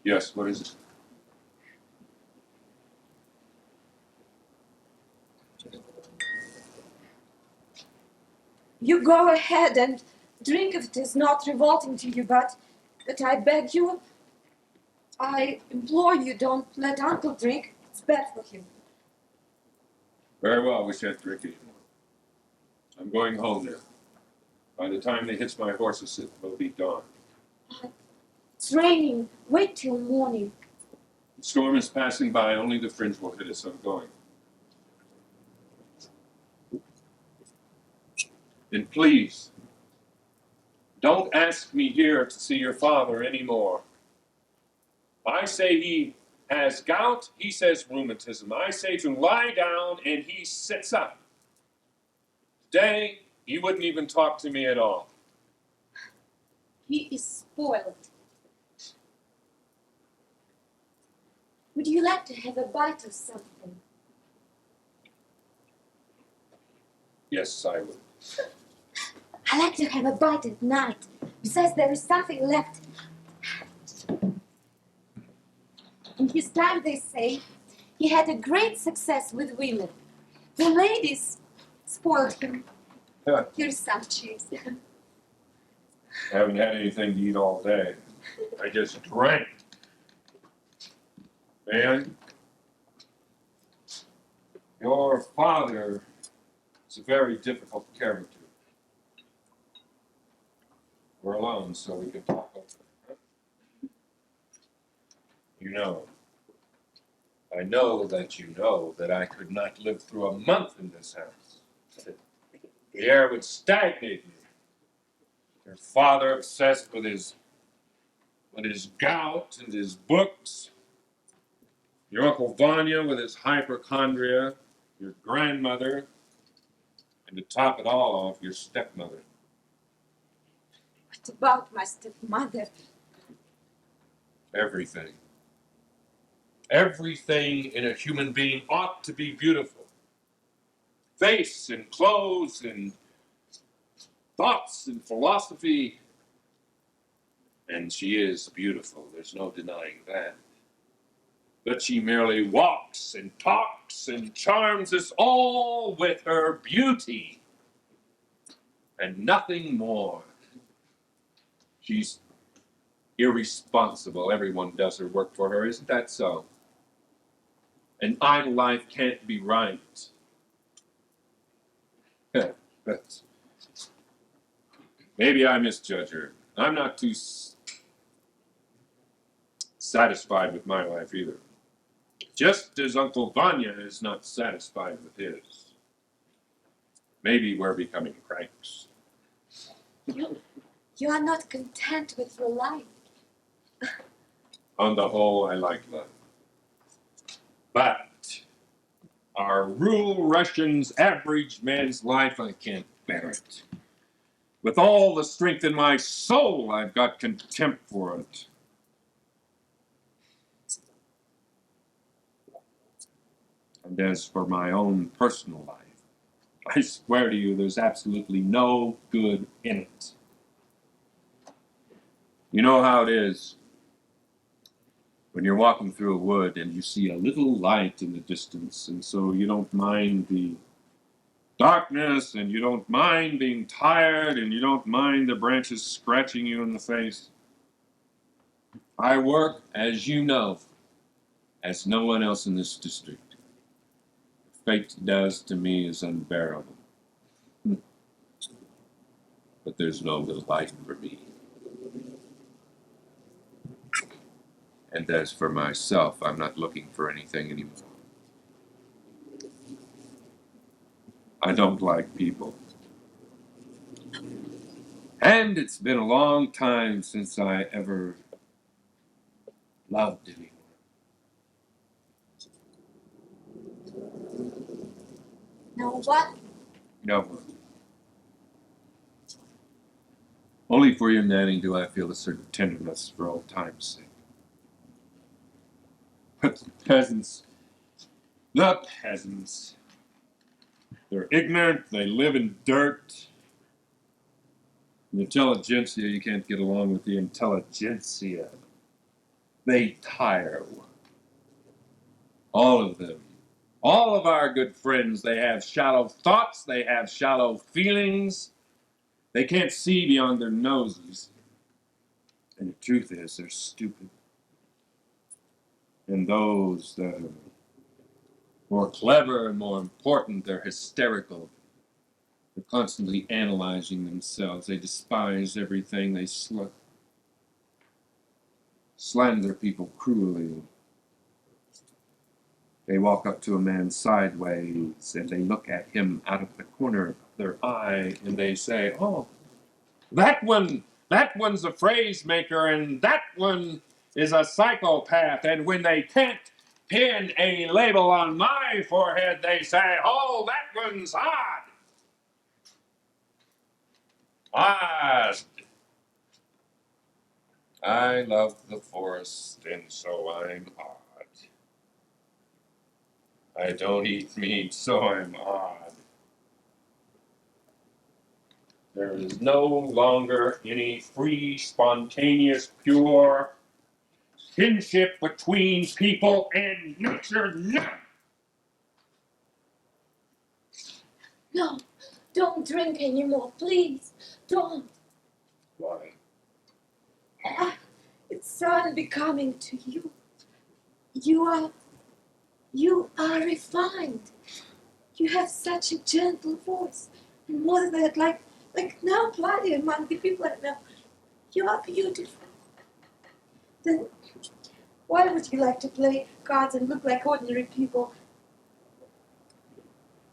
Yes, what is it? You go ahead and drink if it is not revolting to you, but I beg you, I implore you, don't let Uncle drink. It's bad for him. Very well, we shan't drink anymore. I'm going home now. By the time they hitch my horses, it will be dawn. It's raining. Wait till morning. The storm is passing by. Only the fringe will hit us. I'm going. And please, don't ask me here to see your father anymore. I say he has gout. He says rheumatism. I say to lie down, and he sits up. Today, he wouldn't even talk to me at all. He is spoiled. Would you like to have a bite of something? Yes, I would. I like to have a bite at night. Besides, there is something left. In his time, they say, he had a great success with women. The ladies spoiled him. Yeah. Here's some cheese. I haven't had anything to eat all day. I just drank. Man, your father is a very difficult character. We're alone, so we can talk over it. You know, I know that I could not live through a month in this house. The air would stagnate me. Your father obsessed with his gout and his books. Your Uncle Vanya with his hypochondria. Your grandmother. And to top it all off, your stepmother. What about my stepmother? Everything. Everything in a human being ought to be beautiful. Face and clothes and thoughts and philosophy. And she is beautiful, there's no denying that. But she merely walks and talks and charms us all with her beauty. And nothing more. She's irresponsible. Everyone does her work for her, isn't that so? An idle life can't be right. But maybe I misjudge her. I'm not too satisfied with my life either. Just as Uncle Vanya is not satisfied with his. Maybe we're becoming cranks. You are not content with your life. On the whole, I like love. But our rural Russian's average man's life, I can't bear it. With all the strength in my soul, I've got contempt for it. And as for my own personal life, I swear to you, there's absolutely no good in it. You know how it is when you're walking through a wood and you see a little light in the distance, and so you don't mind the darkness, and you don't mind being tired, and you don't mind the branches scratching you in the face. I work, as you know, as no one else in this district. Fate does to me is unbearable. But there's no little light for me. And as for myself, I'm not looking for anything anymore. I don't like people. And it's been a long time since I ever loved anyone. No what? No one. Only for your nanny do I feel a certain tenderness for old time's sake. But the peasants, they're ignorant, they live in dirt. The intelligentsia, you can't get along with the intelligentsia. They tire one. All of them. All of our good friends, they have shallow thoughts, they have shallow feelings. They can't see beyond their noses. And the truth is, they're stupid. And those that are more clever and more important, they're hysterical. They're constantly analyzing themselves. They despise everything. They slander people cruelly. They walk up to a man sideways and they look at him out of the corner of their eye and they say, "Oh, that one's a phrase maker and that one is a psychopath." And when they can't pin a label on my forehead, they say, "Oh, that one's odd." Odd. I love the forest and so I'm odd. I don't eat meat, so I'm odd. There is no longer any free, spontaneous, pure kinship between people and nature. No, don't drink anymore, please. Don't. Why? Ah, it's so unbecoming to you. You are refined. You have such a gentle voice. And more than that, like nobody among the people I know. You are beautiful. Then why would you like to play cards and look like ordinary people?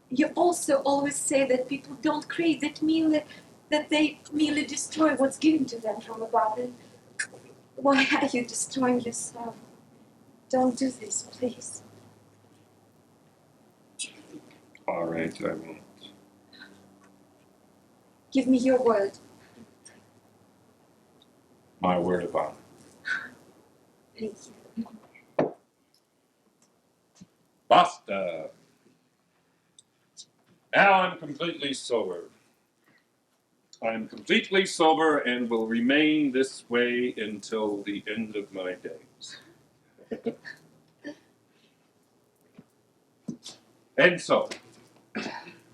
You also always say that people don't create, that they merely destroy what's given to them from above. And why are you destroying yourself? Don't do this, please. All right, I won't. Give me your word. My word of honor. Thank you. Basta. Now I'm completely sober. I'm completely sober and will remain this way until the end of my days. And so,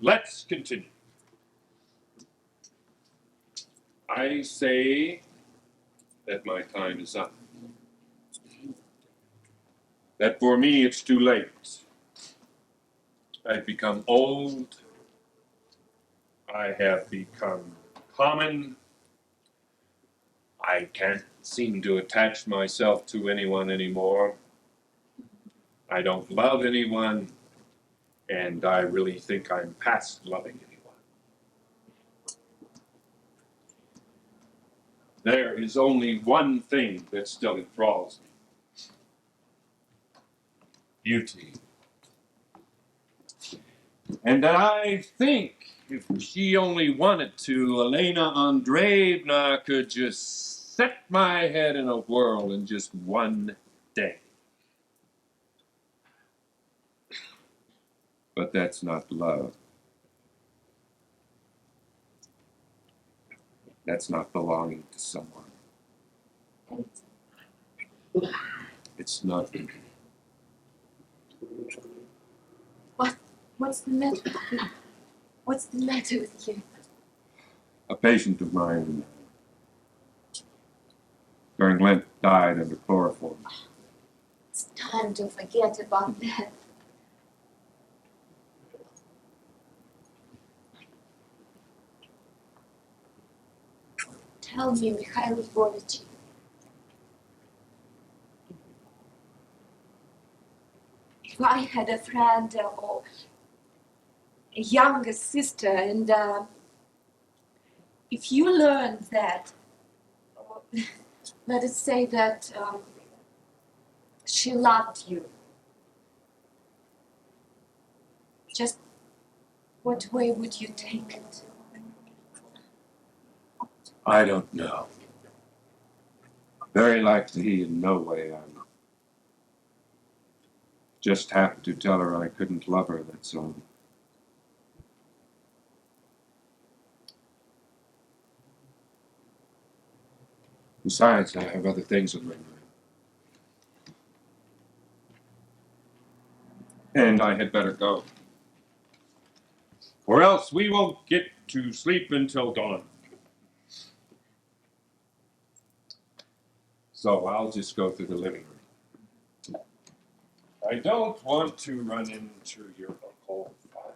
let's continue. I say that my time is up. That for me it's too late. I've become old. I have become common. I can't seem to attach myself to anyone anymore. I don't love anyone, and I really think I'm past loving anyone. There is only one thing that still enthralls me: beauty. And I think if she only wanted to, Elena Andreevna could just set my head in a whirl in just one day. But that's not love. That's not belonging to someone. It's not. What's the matter with you? What's the matter with you? A patient of mine during Lent died under chloroform. It's time to forget about that. Tell me, Mikhail Lvovich, if I had a friend or a younger sister, and if you learned that, or let us say that she loved you, just what way would you take it? I don't know. Very likely in no way. I'm just happened to tell her I couldn't love her, that's all. Besides, I have other things on my mind. And I had better go. Or else we won't get to sleep until dawn. So I'll just go through the living room. I don't want to run into your Uncle Vanya.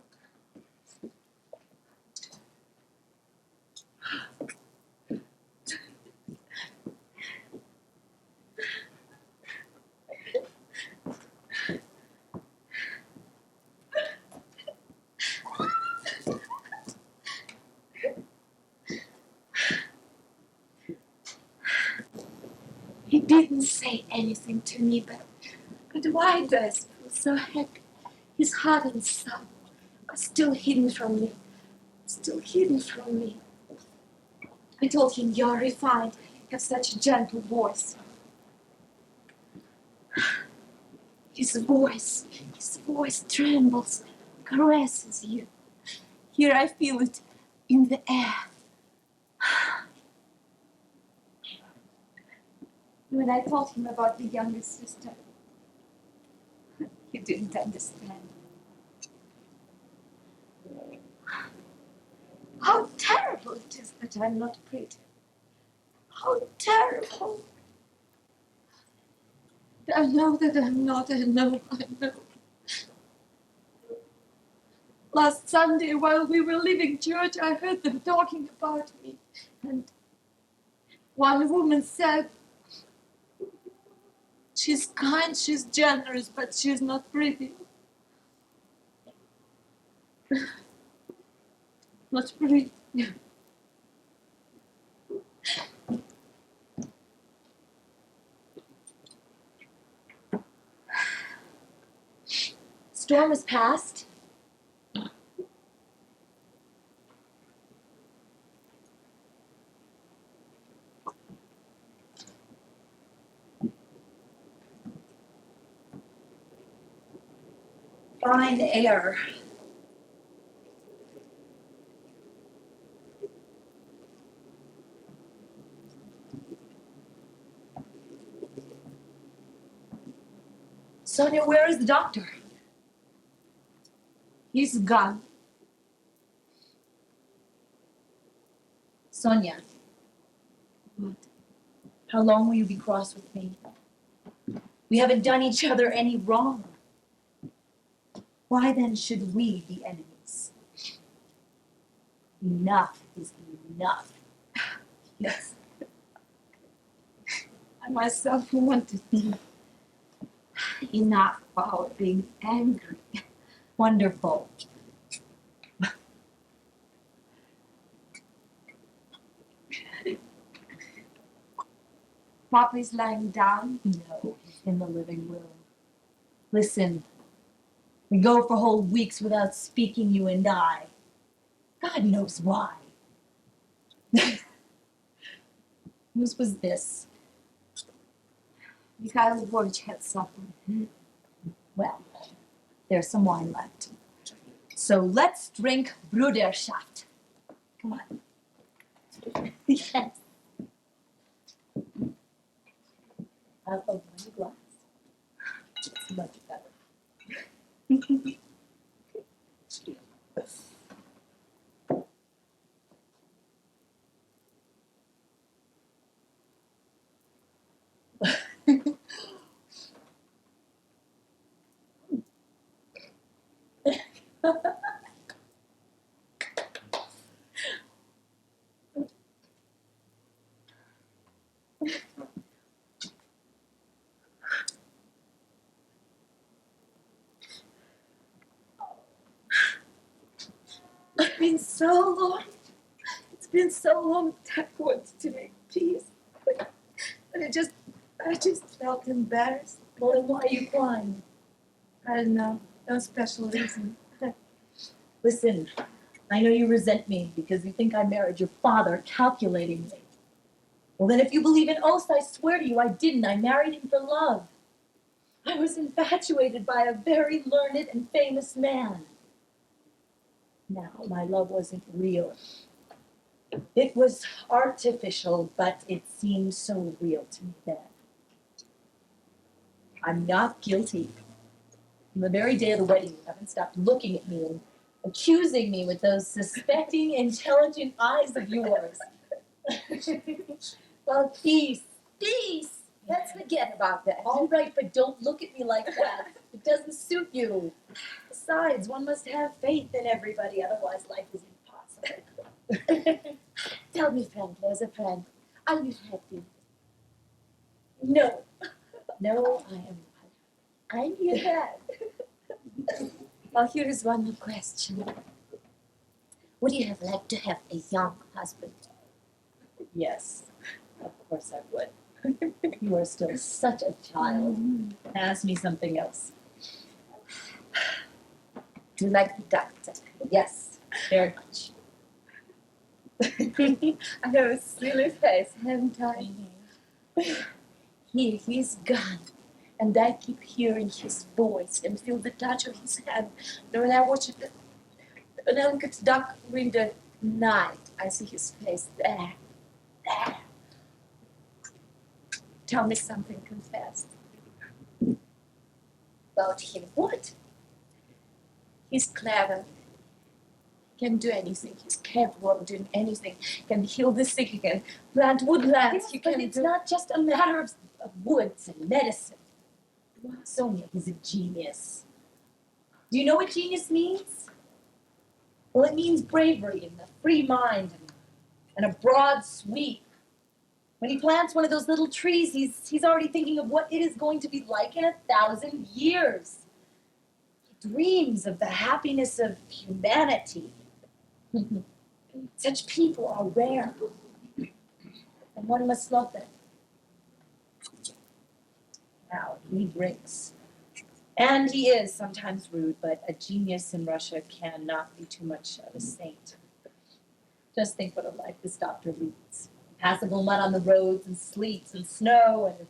He didn't say anything to me, but why do I feel so happy? His heart and soul are still hidden from me. Still hidden from me. I told him, you're refined, you have such a gentle voice. His voice trembles, caresses you. Here I feel it in the air. When I told him about the younger sister, he didn't understand. How terrible it is that I'm not pretty. How terrible. I know that I'm not, I know. Last Sunday, while we were leaving church, I heard them talking about me. And one woman said, she's kind, she's generous, but she's not pretty. Not pretty. Storm has passed. Fine air. Sonia, where is the doctor? He's gone. Sonia. What? How long will you be cross with me? We haven't done each other any wrong. Why then should we be enemies? Enough is enough. Yes. I myself wanted enough about being angry. Wonderful. Papa's lying down. No, he's in the living room. Listen, we go for whole weeks without speaking, you and I. God knows why. Whose was this? Because Borch had something. Well, there's some wine left. So let's drink Bruderschaft. Come on. Yes. I'll open the glass. It's much better. been so long. It's been so long that I wanted to make peace. But I just felt embarrassed. Well, then why are you crying? I don't know. No special reason. Listen, I know you resent me because you think I married your father calculatingly. Well, then if you believe in oaths, I swear to you I didn't. I married him for love. I was infatuated by a very learned and famous man. Now, my love wasn't real. It was artificial, but it seemed so real to me then. I'm not guilty. From the very day of the wedding, you haven't stopped looking at me and accusing me with those suspecting, intelligent eyes of yours. Well, peace. Let's forget about that. All right, but don't look at me like that. It doesn't suit you. Besides, one must have faith in everybody, otherwise life is impossible. Tell me frankly, as a friend, are you happy? No. No, I am not. I knew that. Well, here is one more question. Would you have liked to have a young husband? Yes, of course I would. You are still such a child. Ask me something else. Do you like the doctor? Yes, very much. I have a silly face, haven't I? He's gone. And I keep hearing his voice and feel the touch of his hand. And when I watch it, when I look at the dark window night, I see his face there. Tell me something, confess. About him. What? He's clever. Can do anything. He's capable of doing anything. Can heal the sick. He can plant woodlands. Yes, He but can it's do... not just a matter of woods and medicine. Sonia, he's a genius. Do you know what genius means? Well, it means bravery and a free mind and a broad sweep. When he plants one of those little trees, he's already thinking of what it is going to be like in 1,000 years. He dreams of the happiness of humanity. Such people are rare, and one must love them. Now, he drinks. And he is sometimes rude, but a genius in Russia cannot be too much of a saint. Just think what a life this doctor leads. Impassable mud on the roads, and sleets, and snow, and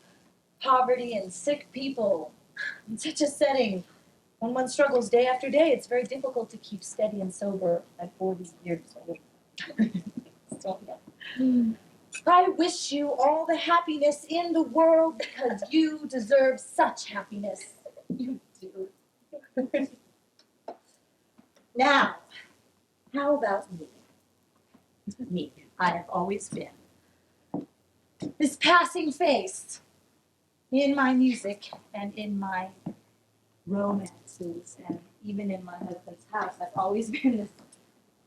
poverty, and sick people. In such a setting, when one struggles day after day, it's very difficult to keep steady and sober at 40 years old. So, yeah. I wish you all the happiness in the world because you deserve such happiness. You do. Now, how about me? Me, I have always been. This passing face in my music and in my romances and even in my husband's house, I've always been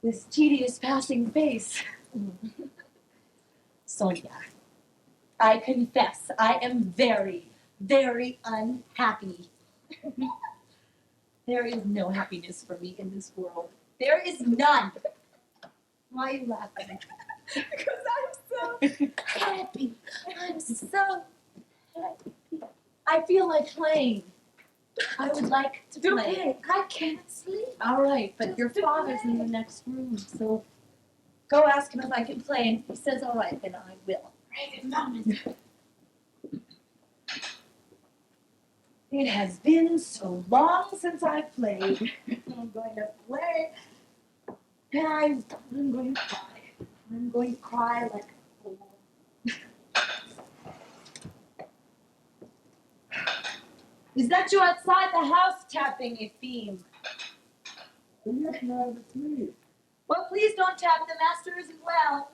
this tedious passing face. Sonia, I confess I am very, very unhappy. There is no happiness for me in this world. There is none. Why are you laughing? Because I'm so happy. I'm so happy. I feel like playing. I would like to Do play. play. I can't sleep. All right, but Just your to father's play. in the next room, so go ask him if I can play, and if he says all right, then I will. Right a moment. It has been so long since I've played. I'm going to play, and I'm going to cry. I'm going to cry like a fool. Is that you outside the house tapping, Efim? Yes, ma'am, it's me. Well, please don't tap. The master isn't well.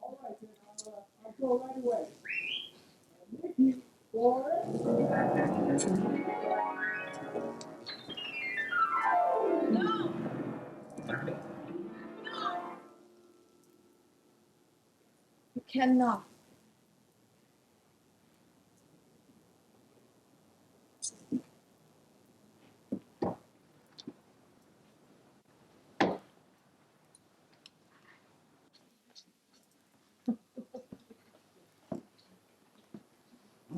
All right, then I'll go right away. Mickey, Florence. No. You cannot.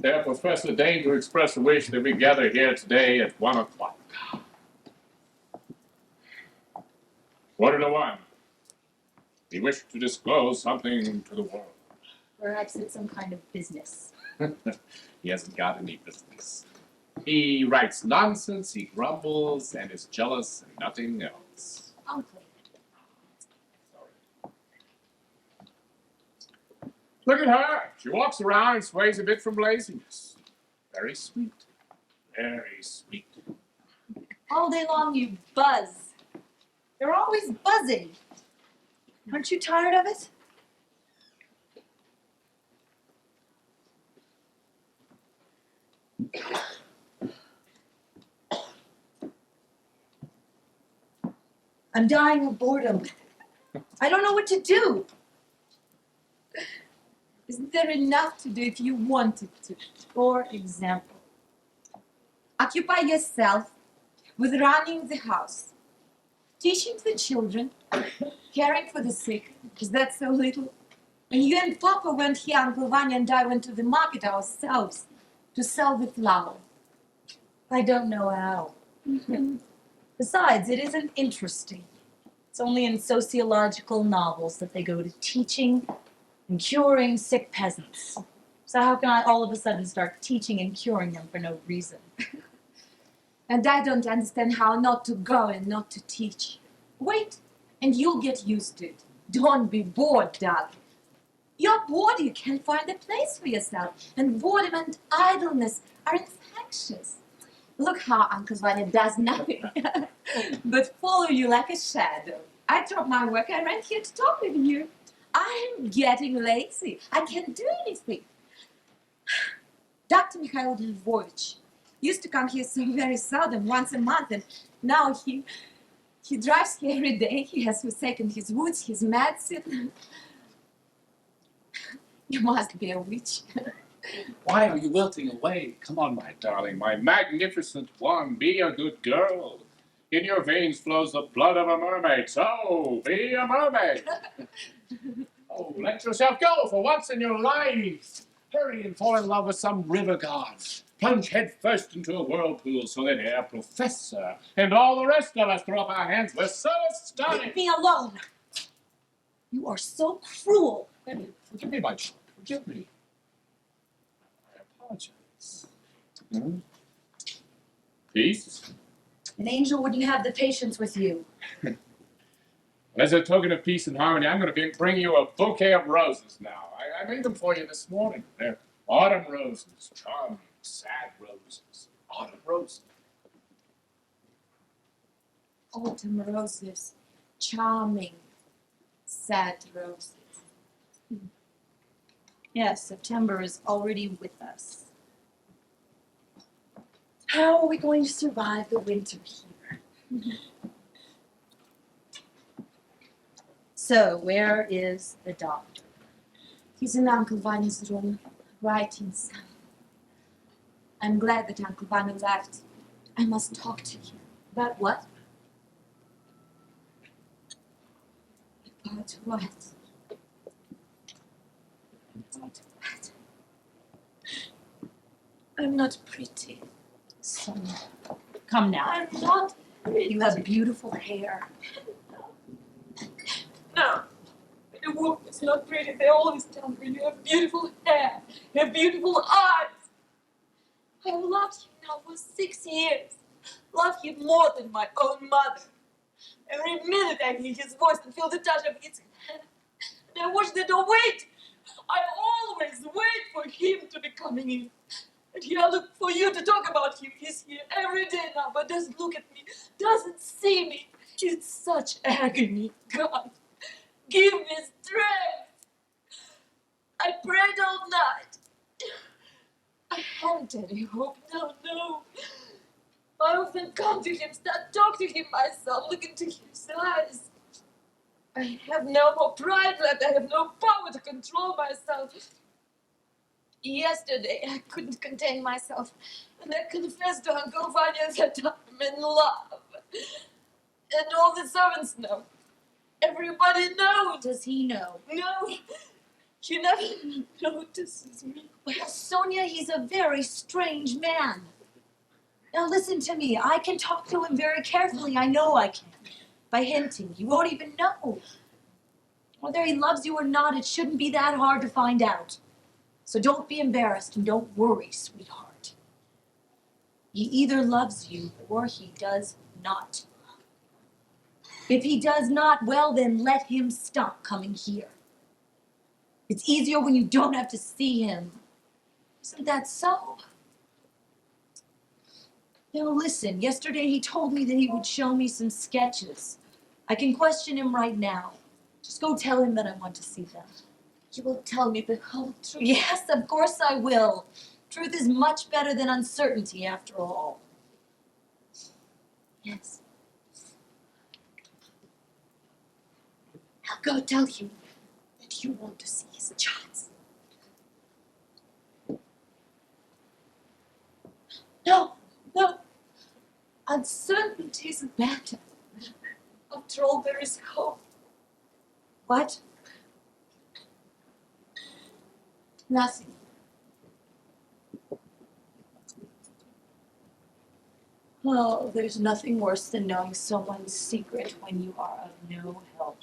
Tell Professor Dane to express a wish that we gather here today at 1 o'clock. 1:45. He wished to disclose something to the world. Perhaps it's some kind of business. He hasn't got any business. He writes nonsense, he grumbles, and is jealous and nothing else. Uncle. Sorry. Look at her. She walks around and sways a bit from laziness. Very sweet. Very sweet. All day long you buzz. You're always buzzing. Aren't you tired of it? I'm dying of boredom. I don't know what to do. Isn't there enough to do if you wanted to? For example, occupy yourself with running the house, teaching the children, caring for the sick, because that's so little. When you and Papa went here, Uncle Vanya and I went to the market ourselves to sell the flour. I don't know how. Besides, it isn't interesting. It's only in sociological novels that they go to teaching and curing sick peasants. So how can I all of a sudden start teaching and curing them for no reason? And I don't understand how not to go and not to teach. Wait, and you'll get used to it. Don't be bored, darling. You're bored, you can't find a place for yourself. And boredom and idleness are infectious. Look how Uncle Vanya does nothing but follow you like a shadow. I dropped my work, I ran here to talk with you. I'm getting lazy. I can't do anything. Dr. Mikhail Lvovich used to come here so very seldom, once a month, and now he drives here every day. He has forsaken his woods, his medicine. You must be a witch. Why are you wilting away? Come on, my darling, my magnificent one. Be a good girl. In your veins flows the blood of a mermaid, so be a mermaid. Oh, let yourself go for once in your life. Hurry and fall in love with some river god. Plunge head first into a whirlpool so that Herr Professor and all the rest of us throw up our hands. We're so astonished. Leave me alone. You are so cruel. Forgive me, my child. Forgive me. I apologize. Peace? An angel wouldn't have the patience with you. As a token of peace and harmony, I'm going to bring you a bouquet of roses now. I made them for you this morning. They're autumn roses, charming, sad roses. Autumn roses. Autumn roses, charming, sad roses. Yes, September is already with us. How are we going to survive the winter here? So, where is the doctor? He's in Uncle Vanya's room, writing some. I'm glad that Uncle Vanya left. I must talk to you. About what? About what? About what? I'm not pretty. Sonia, come now. I'm not pretty. You have beautiful hair. No. A woman is not pretty. They always tell me you have beautiful hair. You have beautiful eyes. I've loved him now for 6 years. Love him more than my own mother. Every minute I hear his voice and feel the touch of his hand. And I watch the door wait. I always wait for him to be coming in. And here I look for you to talk about him. He's here every day now, but doesn't look at me, doesn't see me. It's such agony. God, give me strength. I prayed all night. I haven't any hope. No. I often come to him, start talking to him myself, look into his eyes. I have no more pride left. I have no power to control myself. Yesterday, I couldn't contain myself, and I confessed to Uncle Vanya that I'm in love. And all the servants know. Everybody knows. Does he know? No. He never notices me. Well, Sonia, he's a very strange man. Now listen to me. I can talk to him very carefully. I know I can. By hinting, you won't even know. Whether he loves you or not, it shouldn't be that hard to find out. So don't be embarrassed and don't worry, sweetheart. He either loves you or he does not. If he does not, well, then let him stop coming here. It's easier when you don't have to see him. Isn't that so? Now listen, yesterday he told me that he would show me some sketches. I can question him right now. Just go tell him that I want to see them. You will tell me the whole truth. Yes, of course I will. Truth is much better than uncertainty, after all. Yes. I'll go tell him that you want to see his charts. No, no. Uncertainty is better. After all, there is hope. What? Nothing. Oh, there's nothing worse than knowing someone's secret when you are of no help.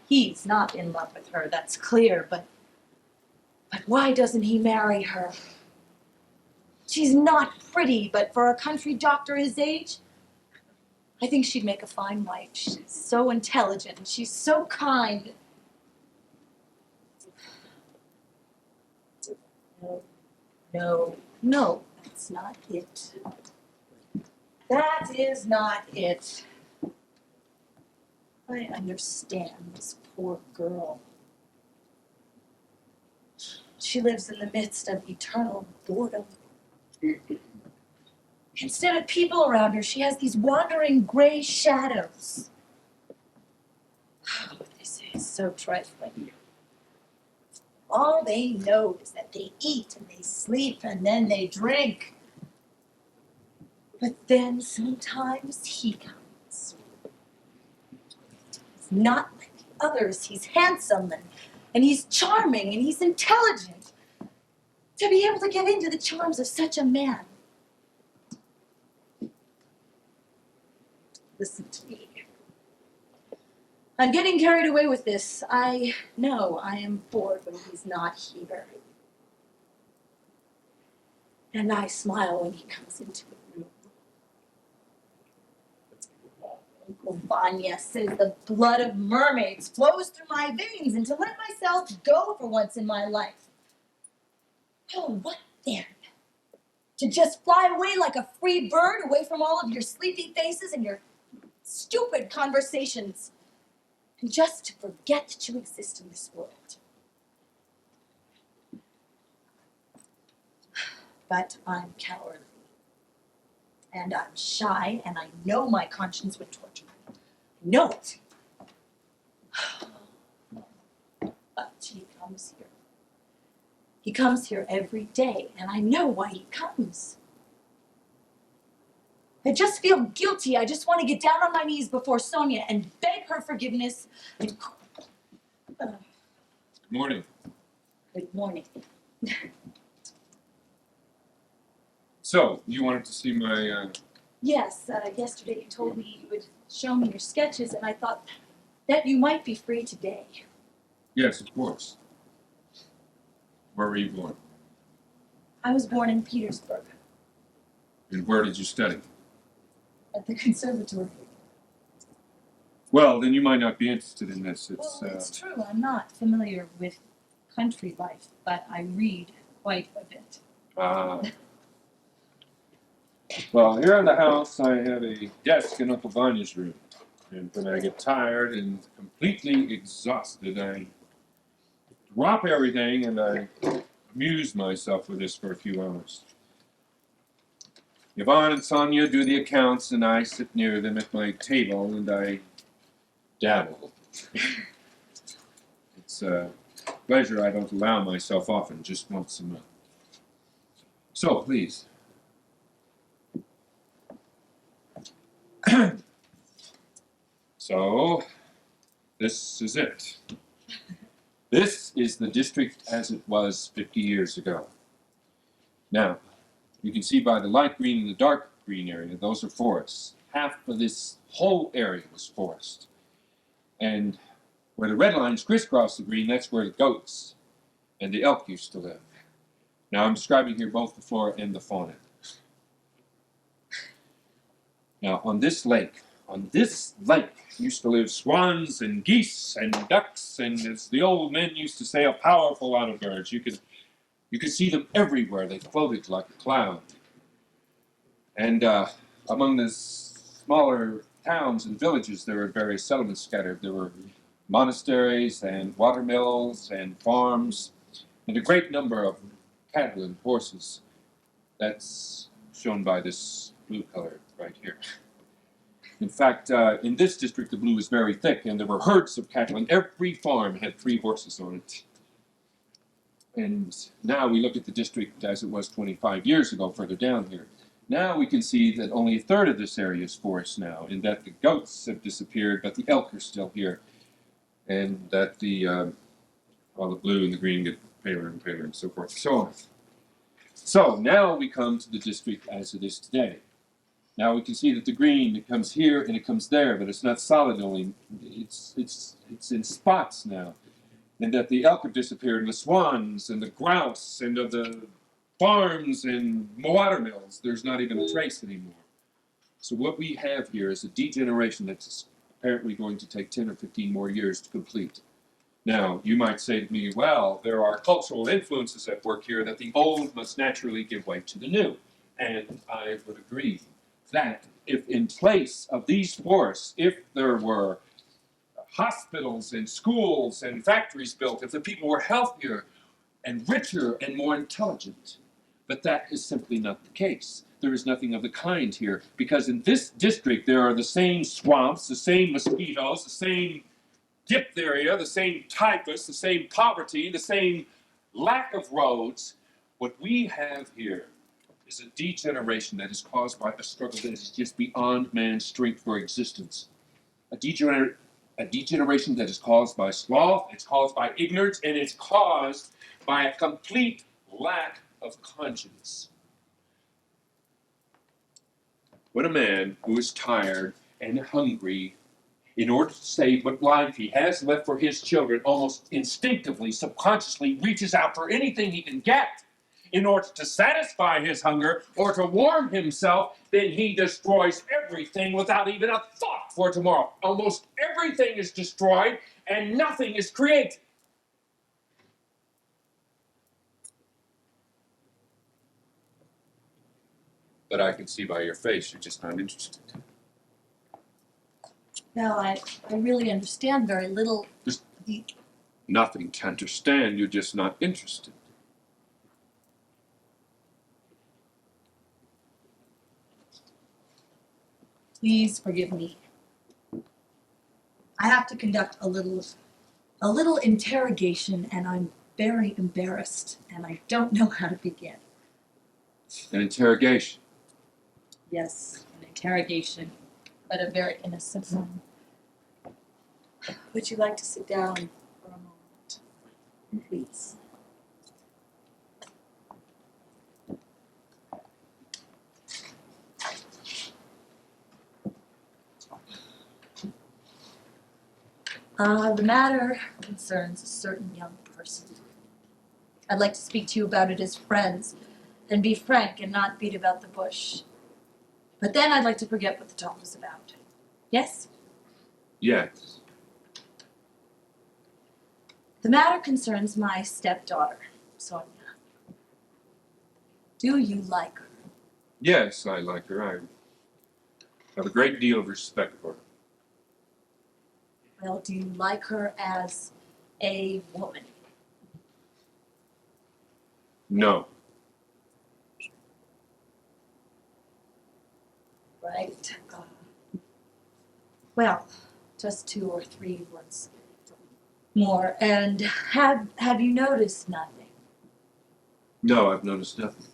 He's not in love with her, that's clear, but why doesn't he marry her? She's not pretty, but for a country doctor his age, I think she'd make a fine wife. She's so intelligent and she's so kind. No, that's not it. That is not it. I understand this poor girl. She lives in the midst of eternal boredom. Instead of people around her, she has these wandering gray shadows. Oh, this is so trifling. All they know is that they eat and they sleep and then they drink. But then sometimes he comes. He's not like the others. He's handsome and he's charming and he's intelligent. To be able to give in to the charms of such a man. Listen to me. I'm getting carried away with this. I know I am bored when he's not here. And I smile when he comes into the room. Uncle Vanya says the blood of mermaids flows through my veins, and to let myself go for once in my life. Oh, what then? To just fly away like a free bird, away from all of your sleepy faces and your stupid conversations, and just to forget that you exist in this world. But I'm cowardly, and I'm shy, and I know my conscience would torture me. I know it. But he comes here. He comes here every day, and I know why he comes. I just feel guilty. I just want to get down on my knees before Sonia and beg her forgiveness. Good morning. Good morning. So, you wanted to see my, Yes, yesterday you told me you would show me your sketches, and I thought that you might be free today. Yes, of course. Where were you born? I was born in Petersburg, And where did you study? at the conservatory. Well, then you might not be interested in this. Well, it's true. I'm not familiar with country life, but I read quite a bit. Well, here in the house, I have a desk in Uncle Vanya's room. And when I get tired and completely exhausted, I drop everything and I amuse myself with this for a few hours. Yvonne and Sonia do the accounts, and I sit near them at my table and I dabble. It's a pleasure I don't allow myself often, just once a month. So, please. So, This is it. This is the district as it was 50 years ago. Now, you can see by the light green and the dark green area, those are forests. Half of this whole area was forest. And where the red lines crisscross the green, that's where the goats and the elk used to live. Now, I'm describing here both the flora and the fauna. Now, on this lake used to live swans and geese and ducks, and as the old men used to say, a powerful lot of birds. You could see them everywhere. They floated like a cloud. And among the smaller towns and villages, there were various settlements scattered. There were monasteries and watermills and farms, and a great number of cattle and horses. That's shown by this blue color right here. In fact, in this district, the blue is very thick, and there were herds of cattle, and every farm had 3 horses on it. And now we look at the district as it was 25 years ago, further down here. Now we can see that only a third of this area is forest now, and that the goats have disappeared, but the elk are still here. And that the blue and the green get paler and paler, and so forth and so on. So now we come to the district as it is today. Now we can see that the green, it comes here and it comes there, but it's not solid only. It's in spots now. And that the elk have disappeared, and the swans, and the grouse, and of the farms and watermills, there's not even a trace anymore. So what we have here is a degeneration that's apparently going to take 10 or 15 more years to complete. Now, you might say to me, well, there are cultural influences at work here that the old must naturally give way to the new. And I would agree that if in place of these forests, if there were hospitals and schools and factories built, if the people were healthier and richer and more intelligent, but that is simply not the case. There is nothing of the kind here, because in this district there are the same swamps, the same mosquitoes, the same diphtheria, the same typhus, the same poverty, the same lack of roads. What we have here is a degeneration that is caused by a struggle that is just beyond man's strength for existence. A degeneration that is caused by sloth, it's caused by ignorance, and it's caused by a complete lack of conscience. When a man who is tired and hungry, in order to save what life he has left for his children, almost instinctively, subconsciously reaches out for anything he can get in order to satisfy his hunger or to warm himself, then he destroys everything without even a thought for tomorrow. Almost everything is destroyed and nothing is created. But I can see by your face you're just not interested. Well, I really understand very little. There's nothing to understand, you're just not interested. Please forgive me. I have to conduct a little interrogation, and I'm very embarrassed, and I don't know how to begin. An interrogation. Yes, an interrogation, but a very innocent one. Would you like to sit down for a moment, please? The matter concerns a certain young person. I'd like to speak to you about it as friends, and be frank and not beat about the bush. But then I'd like to forget what the talk was about. Yes? Yes. The matter concerns my stepdaughter, Sonia. Do you like her? Yes, I like her. I have a great deal of respect for her. Well, do you like her as a woman? No. Right. Well, just 2 or 3 words more. And have you noticed nothing? No, I've noticed nothing.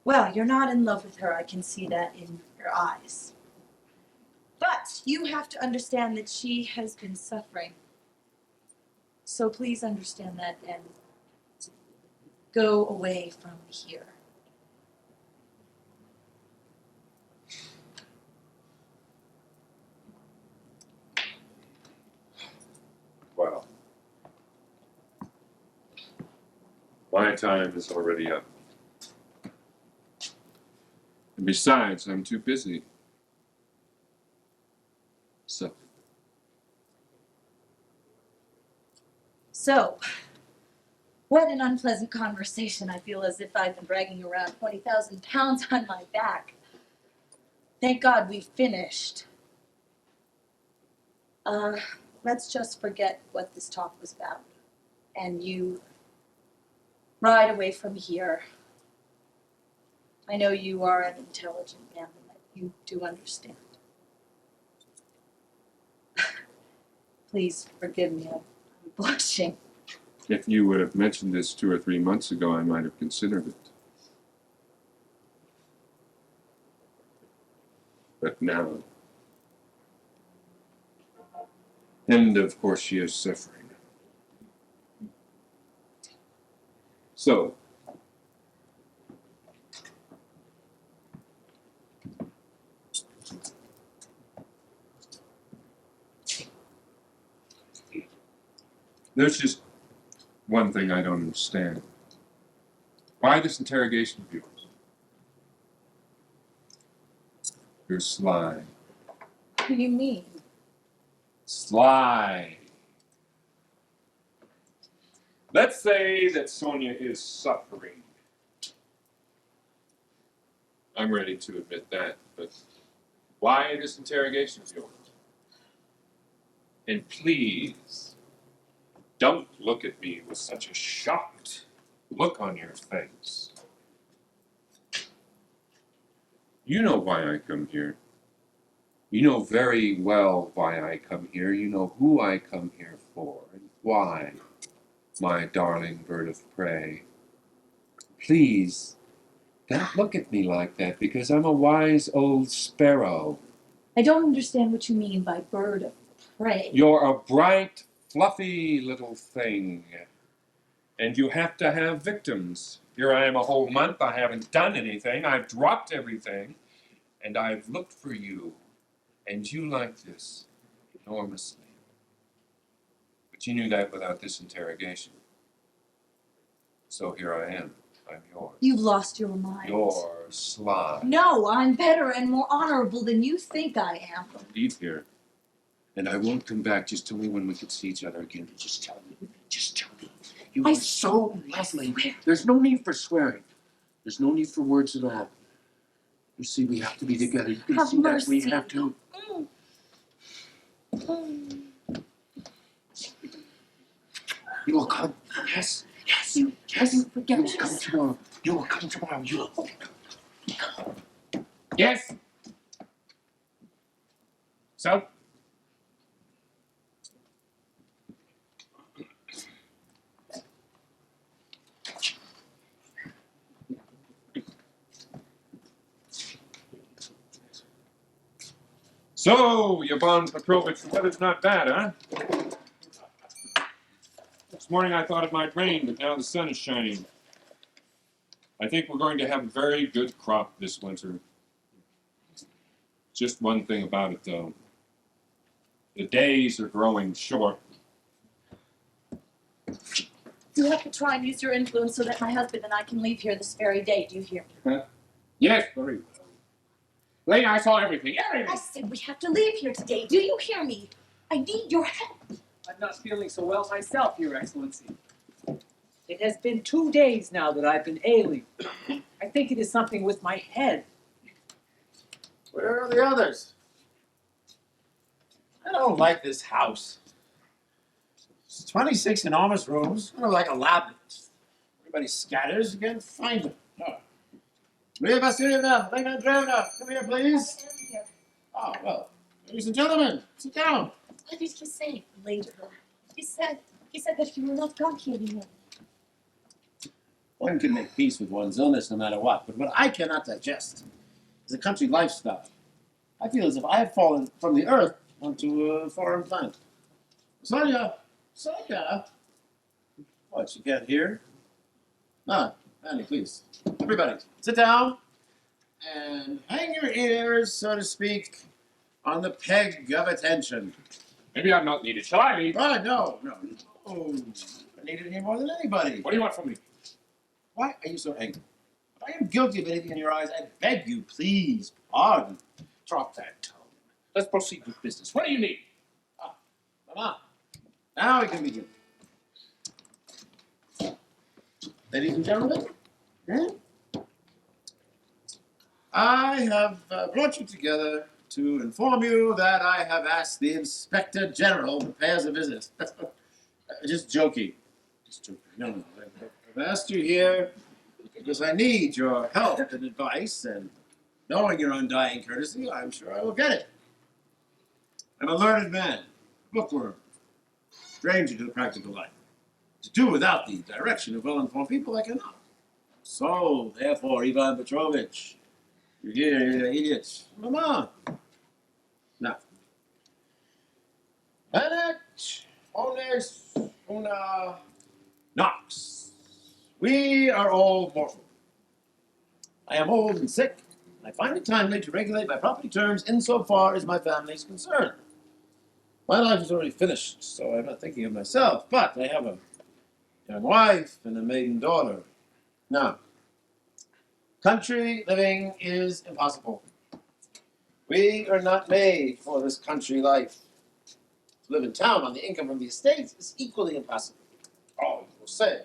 Well, you're not in love with her. I can see that in your eyes. But you have to understand that she has been suffering. So please understand that and go away from here. Well, my time is already up. And besides, I'm too busy. So, what an unpleasant conversation. I feel as if I've been dragging around 20,000 pounds on my back. Thank God we finished. Let's just forget what this talk was about. And you ride away from here. I know you are an intelligent man and that you do understand. Please forgive me, I'm blushing. If you would have mentioned this 2 or 3 months ago, I might have considered it. But now, and of course she is suffering. So, there's just one thing I don't understand. Why this interrogation of yours? You're sly. What do you mean? Sly. Let's say that Sonia is suffering. I'm ready to admit that, but why this interrogation of yours? And please, don't look at me with such a shocked look on your face. You know why I come here. You know very well why I come here. You know who I come here for and why, my darling bird of prey. Please, don't look at me like that because I'm a wise old sparrow. I don't understand what you mean by bird of prey. You're a bright, fluffy little thing. And you have to have victims. Here I am a whole month. I haven't done anything. I've dropped everything. And I've looked for you. And you like this enormously. But you knew that without this interrogation. So here I am. I'm yours. You've lost your mind. You're sly. No, I'm better and more honorable than you think I am. Leave here. And I won't come back. Just tell me when we can see each other again. Just tell me. Just tell me. You are so lovely. There's no need for swearing. There's no need for words at all. You see, we have to be together. You can Have see mercy. that we have to. You will come. Yes. Yes. Yes. You forget You will come yourself. tomorrow. You will come tomorrow. You will. Yes. So? So, Yvonne Petrovich, the weather's not bad, huh? This morning I thought it might rain, but now the sun is shining. I think we're going to have a very good crop this winter. Just one thing about it, though. The days are growing short. You have to try and use your influence so that my husband and I can leave here this very day. Do you hear me? Huh? Yes, very well. Lady, I saw everything. Everything. I said we have to leave here today. Do you hear me? I need your help. I'm not feeling so well myself, Your Excellency. It has been 2 days now that I've been ailing. I think it is something with my head. Where are the others? I don't like this house. It's 26 enormous rooms, kind of like a labyrinth. Everybody scatters, you can't find them. Oh. Maria Vasilievna, Elena Andreevna, come here, please. Oh, well, ladies and gentlemen, sit down. What did he say later? He said that he will not come here anymore. One can make peace with one's illness no matter what, but what I cannot digest is a country lifestyle. I feel as if I have fallen from the earth onto a foreign planet. Sonia! Sonia! What, you can't hear? Ah, Annie, please. Everybody, sit down and hang your ears, so to speak, on the peg of attention. Maybe I'm not needed. Shall I leave? No. Oh, I need it here more than anybody. What do you want from me? Why are you so angry? If I am guilty of anything in your eyes, I beg you, please, pardon. Drop that tone. Let's proceed with business. What do you need? Mama, now we can begin. Ladies and gentlemen, I have brought you together to inform you that I have asked the Inspector General to pay us a visit. Just joking. No. I've asked you here because I need your help and advice, and knowing your undying courtesy, I'm sure I will get it. I'm a learned man, bookworm, stranger to the practical life. To do without the direction of well-informed people, I cannot. So, therefore, Ivan Petrovich, you hear, idiots. Mama. Now. Anet omnes una nox. We are all mortal. I am old and sick. I find it timely to regulate my property terms insofar as my family is concerned. My life is already finished, so I'm not thinking of myself, but I have a young wife and a maiden daughter. Now, country living is impossible. We are not made for this country life. To live in town on the income from the estate is equally impossible. Oh, you will say,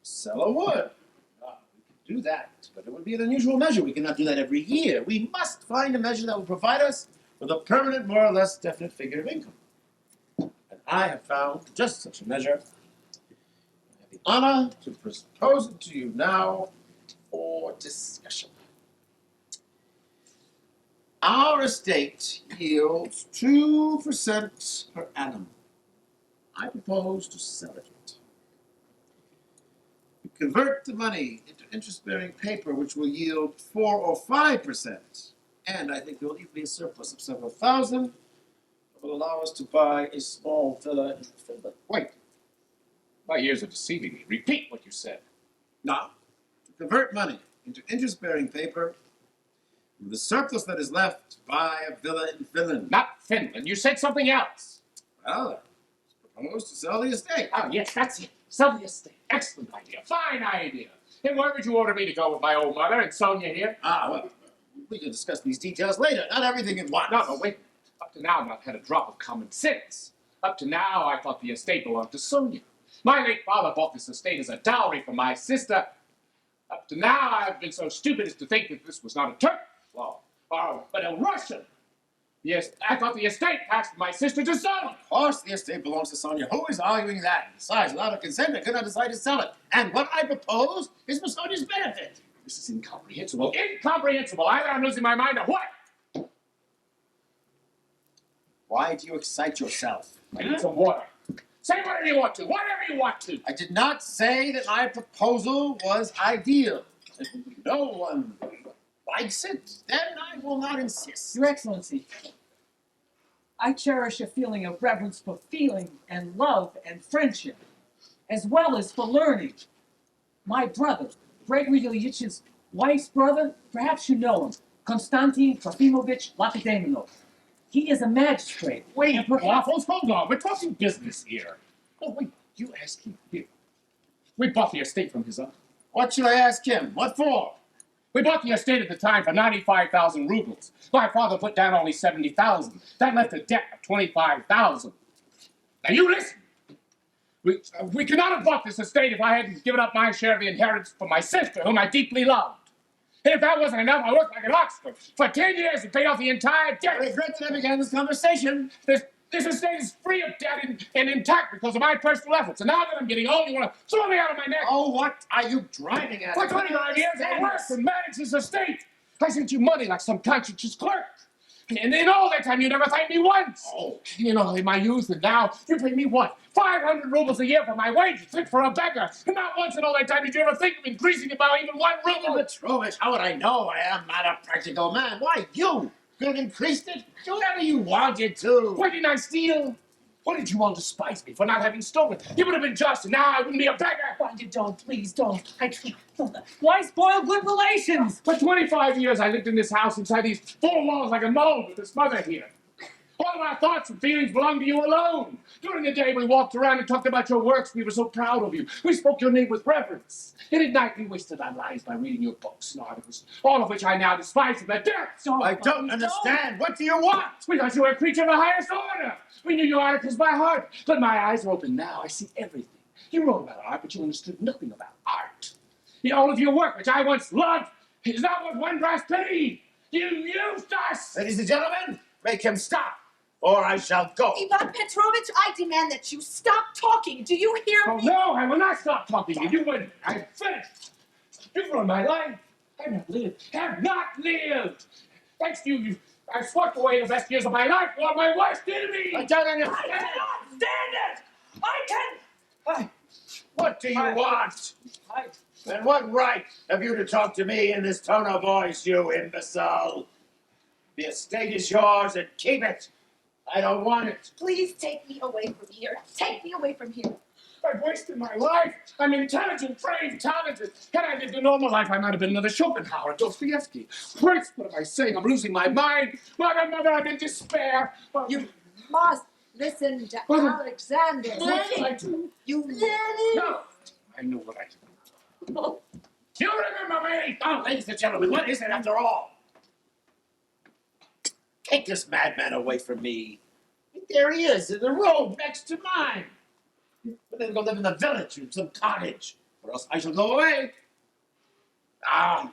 sell a wood. We can do that, but it would be an unusual measure. We cannot do that every year. We must find a measure that will provide us with a permanent, more or less definite figure of income. And I have found just such a measure. I have the honor to propose it to you now for discussion. Our estate yields 2% per annum. I propose to sell it. We convert the money into interest-bearing paper, which will yield 4 or 5%. And I think there will even be a surplus of several thousand that will allow us to buy a small villa in Finland. Wait. My ears are deceiving me. Repeat what you said. Now, to convert money into interest-bearing paper, with the surplus that is left, buy a villa in Finland. Not Finland. You said something else. Well, I propose to sell the estate. Oh, yes, that's it. Sell the estate. Excellent idea. Fine idea. And where would you order me to go with my old mother and Sonia here? Well, we can discuss these details later. Not everything at once. No, but wait. Up to now, I've not had a drop of common sense. Up to now, I thought the estate belonged to Sonia. My late father bought this estate as a dowry for my sister. Up to now, I've been so stupid as to think that this was not a Turk law, but a Russian. Yes, I thought the estate passed from my sister to Sonia. Of course the estate belongs to Sonia. Who is arguing that? Besides, without her consent, I could not decide to sell it. And what I propose is for Sonia's benefit. This is incomprehensible. Incomprehensible. Either I'm losing my mind or what? Why do you excite yourself? I need some water. Say whatever you want to. Whatever you want to. I did not say that my proposal was ideal. If no one likes it, then I will not insist. Your Excellency, I cherish a feeling of reverence for feeling and love and friendship, as well as for learning. My brother, Gregory Ilyitch's wife's brother, perhaps you know him, Konstantin Trofimovich Lakedeminov. He is a magistrate. Wait, and perhaps- Waffles, hold on. We're talking business here. Oh, wait, you ask him here. We bought the estate from his uncle. What should I ask him? What for? We bought the estate at the time for 95,000 rubles. My father put down only 70,000. That left a debt of 25,000. Now you listen. We could not have bought this estate if I hadn't given up my share of the inheritance for my sister, whom I deeply loved. And if that wasn't enough, I worked like an ox for 10 years and paid off the entire I debt. regret that I began this conversation. This estate is free of debt and intact because of my personal efforts. And now that I'm getting old, you want to throw me out of my neck. Oh, what are you driving at? For 25 years, I worked and managed this estate. I sent you money like some conscientious clerk. And in all that time, you never thanked me once. Oh. You know, in my youth and now, you pay me what? 500 rubles a year for my wages, fit for a beggar. And not once in all that time did you ever think of increasing it by even 1 ruble. Petrovich, how would I know? I am not a practical man. Why, you Could have increased it. Do whatever you wanted to. Why didn't I steal? Why did you all despise me for not having stolen? You would have been just, and now I wouldn't be a beggar. Vanya, don't, please don't. Why spoil good relations? For 25 years, I lived in this house inside these four walls like a mole with this mother here. All of our thoughts and feelings belong to you alone. During the day, we walked around and talked about your works. We were so proud of you. We spoke your name with reverence. And at night, we wasted our lives by reading your books and articles, all of which I now despise to the depths. I don't understand. What do you want? We thought you were a creature of the highest order. We knew your articles by heart. But my eyes are open now. I see everything. You wrote about art, but you understood nothing about art. All of your work, which I once loved, is not worth one brass penny. You used us. Ladies and gentlemen, make him stop, or I shall go. Ivan Petrovich, I demand that you stop talking. Do you hear Oh, me? no, I will not stop talking to you. You would. I'm finished. You've ruined my life. I have not lived. Thanks to you, I've swept away the best years of my life. You are my worst enemy. I don't I understand. cannot stand it. I can. What do you want? I, And what right have you to talk to me in this tone of voice, you imbecile? The estate is yours, and keep it. I don't want it. Please take me away from here. Take me away from here. I've wasted my life. I'm intelligent, brave, talented. Had I lived a normal life, I might have been another Schopenhauer, Dostoevsky. Christ, what am I saying? I'm losing my mind. Mother, I'm in despair. You must listen to Alexander. What shall I do? You No, I know what I do. You remember me? Oh, ladies and gentlemen, what is it after all? Take this madman away from me. There he is, in the room next to mine. But then go live in the village or in some cottage, or else I shall go away. Ah.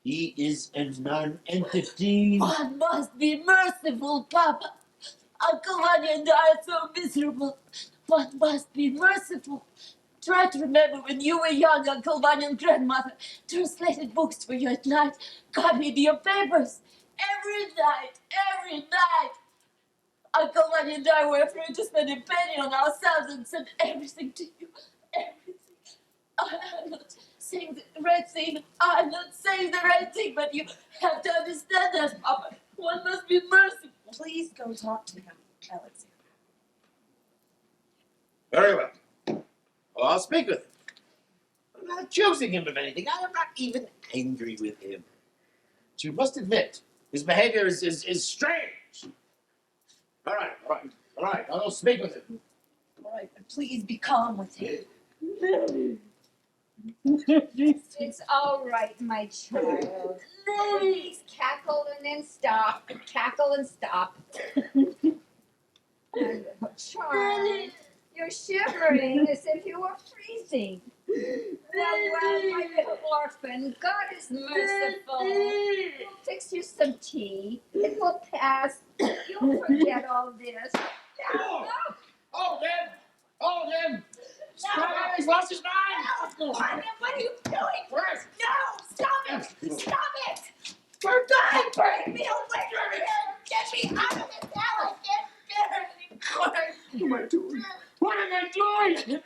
He is a non-entity. One must be merciful, Papa. Uncle Vanya and I are so miserable. One must be merciful. Try to remember when you were young, Uncle Vanya and Grandmother translated books for you at night, copied your papers. Every night. Uncle Vanya and I were afraid to spend a penny on ourselves and sent everything to you. Everything. I'm not saying the right thing. I'm not saying the right thing, but you have to understand that, Papa. One must be merciful. Please go talk to him, Alexander. Very well. Well, I'll speak with him. I'm not accusing him of anything. I am not even angry with him. But you must admit, his behavior is strange. All right. I'll speak with him. All right, but please be calm with him. It's all right, my child. Please cackle and then stop. Cackle and stop. Charles, you're shivering as if you were freezing. Well, my little orphan, God is merciful. We'll fix you some tea. It will pass. You'll forget all this. No, Hold him! He's lost his mind! Vanya, what are you doing? First. No, stop it! Stop it! For God, bring me away from here! Get me out of this house! What am I doing? What am I doing?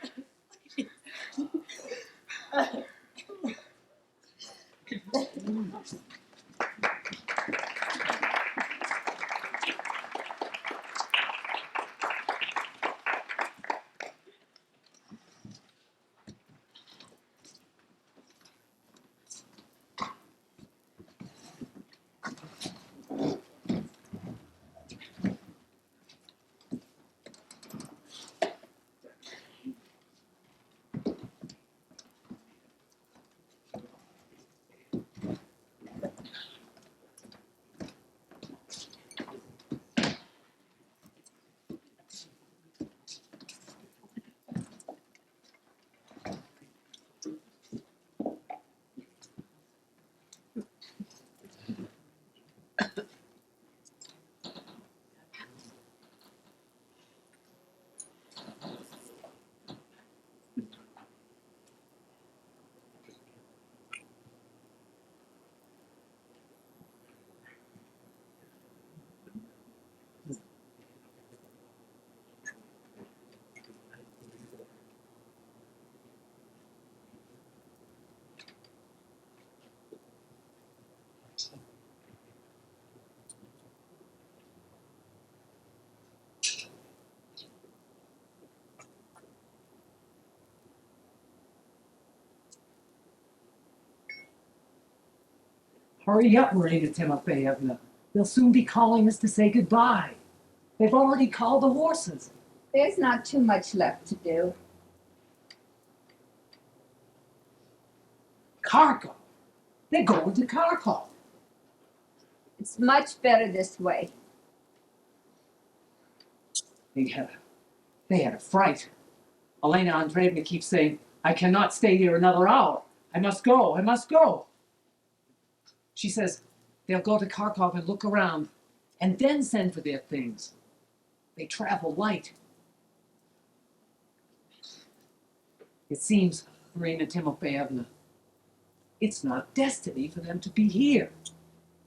Hurry up, Marina Timofeyevna. They'll soon be calling us to say goodbye. They've already called the horses. There's not too much left to do. Kharkov. They're going to Kharkov. It's much better this way. They had a fright. Elena Andreevna keeps saying, I cannot stay here another hour. I must go, I must go. She says they'll go to Kharkov and look around and then send for their things. They travel light. It seems, Marina Timofeyevna, it's not destiny for them to be here.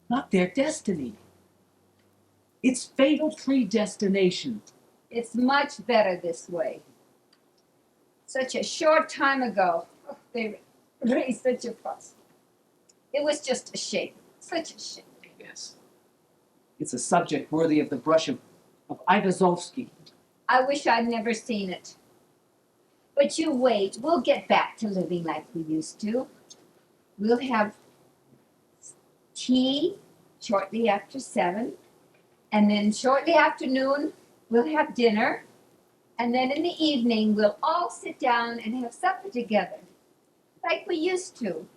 Not their destiny. It's fatal predestination. It's much better this way. Such a short time ago, they raised such a fuss. It was just a shame. Such a shame. Yes. It's a subject worthy of the brush of Aivazovsky. I wish I'd never seen it. But you wait. We'll get back to living like we used to. We'll have tea shortly after 7. And then shortly after noon, we'll have dinner. And then in the evening, we'll all sit down and have supper together. Like we used to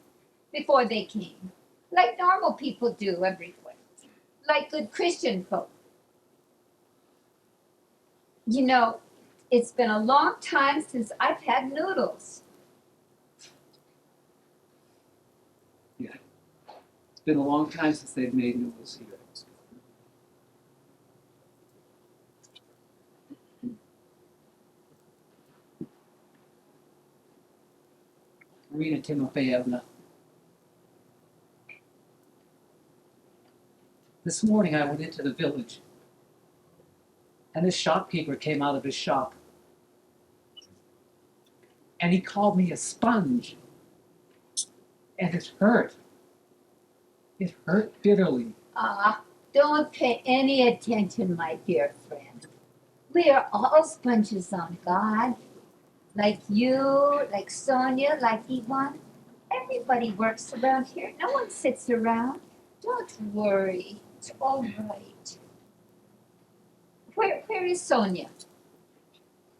before they came. Like normal people do everywhere. Like good Christian folk. You know, it's been a long time since I've had noodles. Yeah. It's been a long time since they've made noodles here. Marina Timofeyevna. This morning I went into the village, and this shopkeeper came out of his shop, and he called me a sponge, and it hurt. It hurt bitterly. Ah, don't pay any attention, my dear friend. We are all sponges on God. Like you, like Sonia, like Ivan. Everybody works around here. No one sits around. Don't worry. It's all right. Where is Sonia?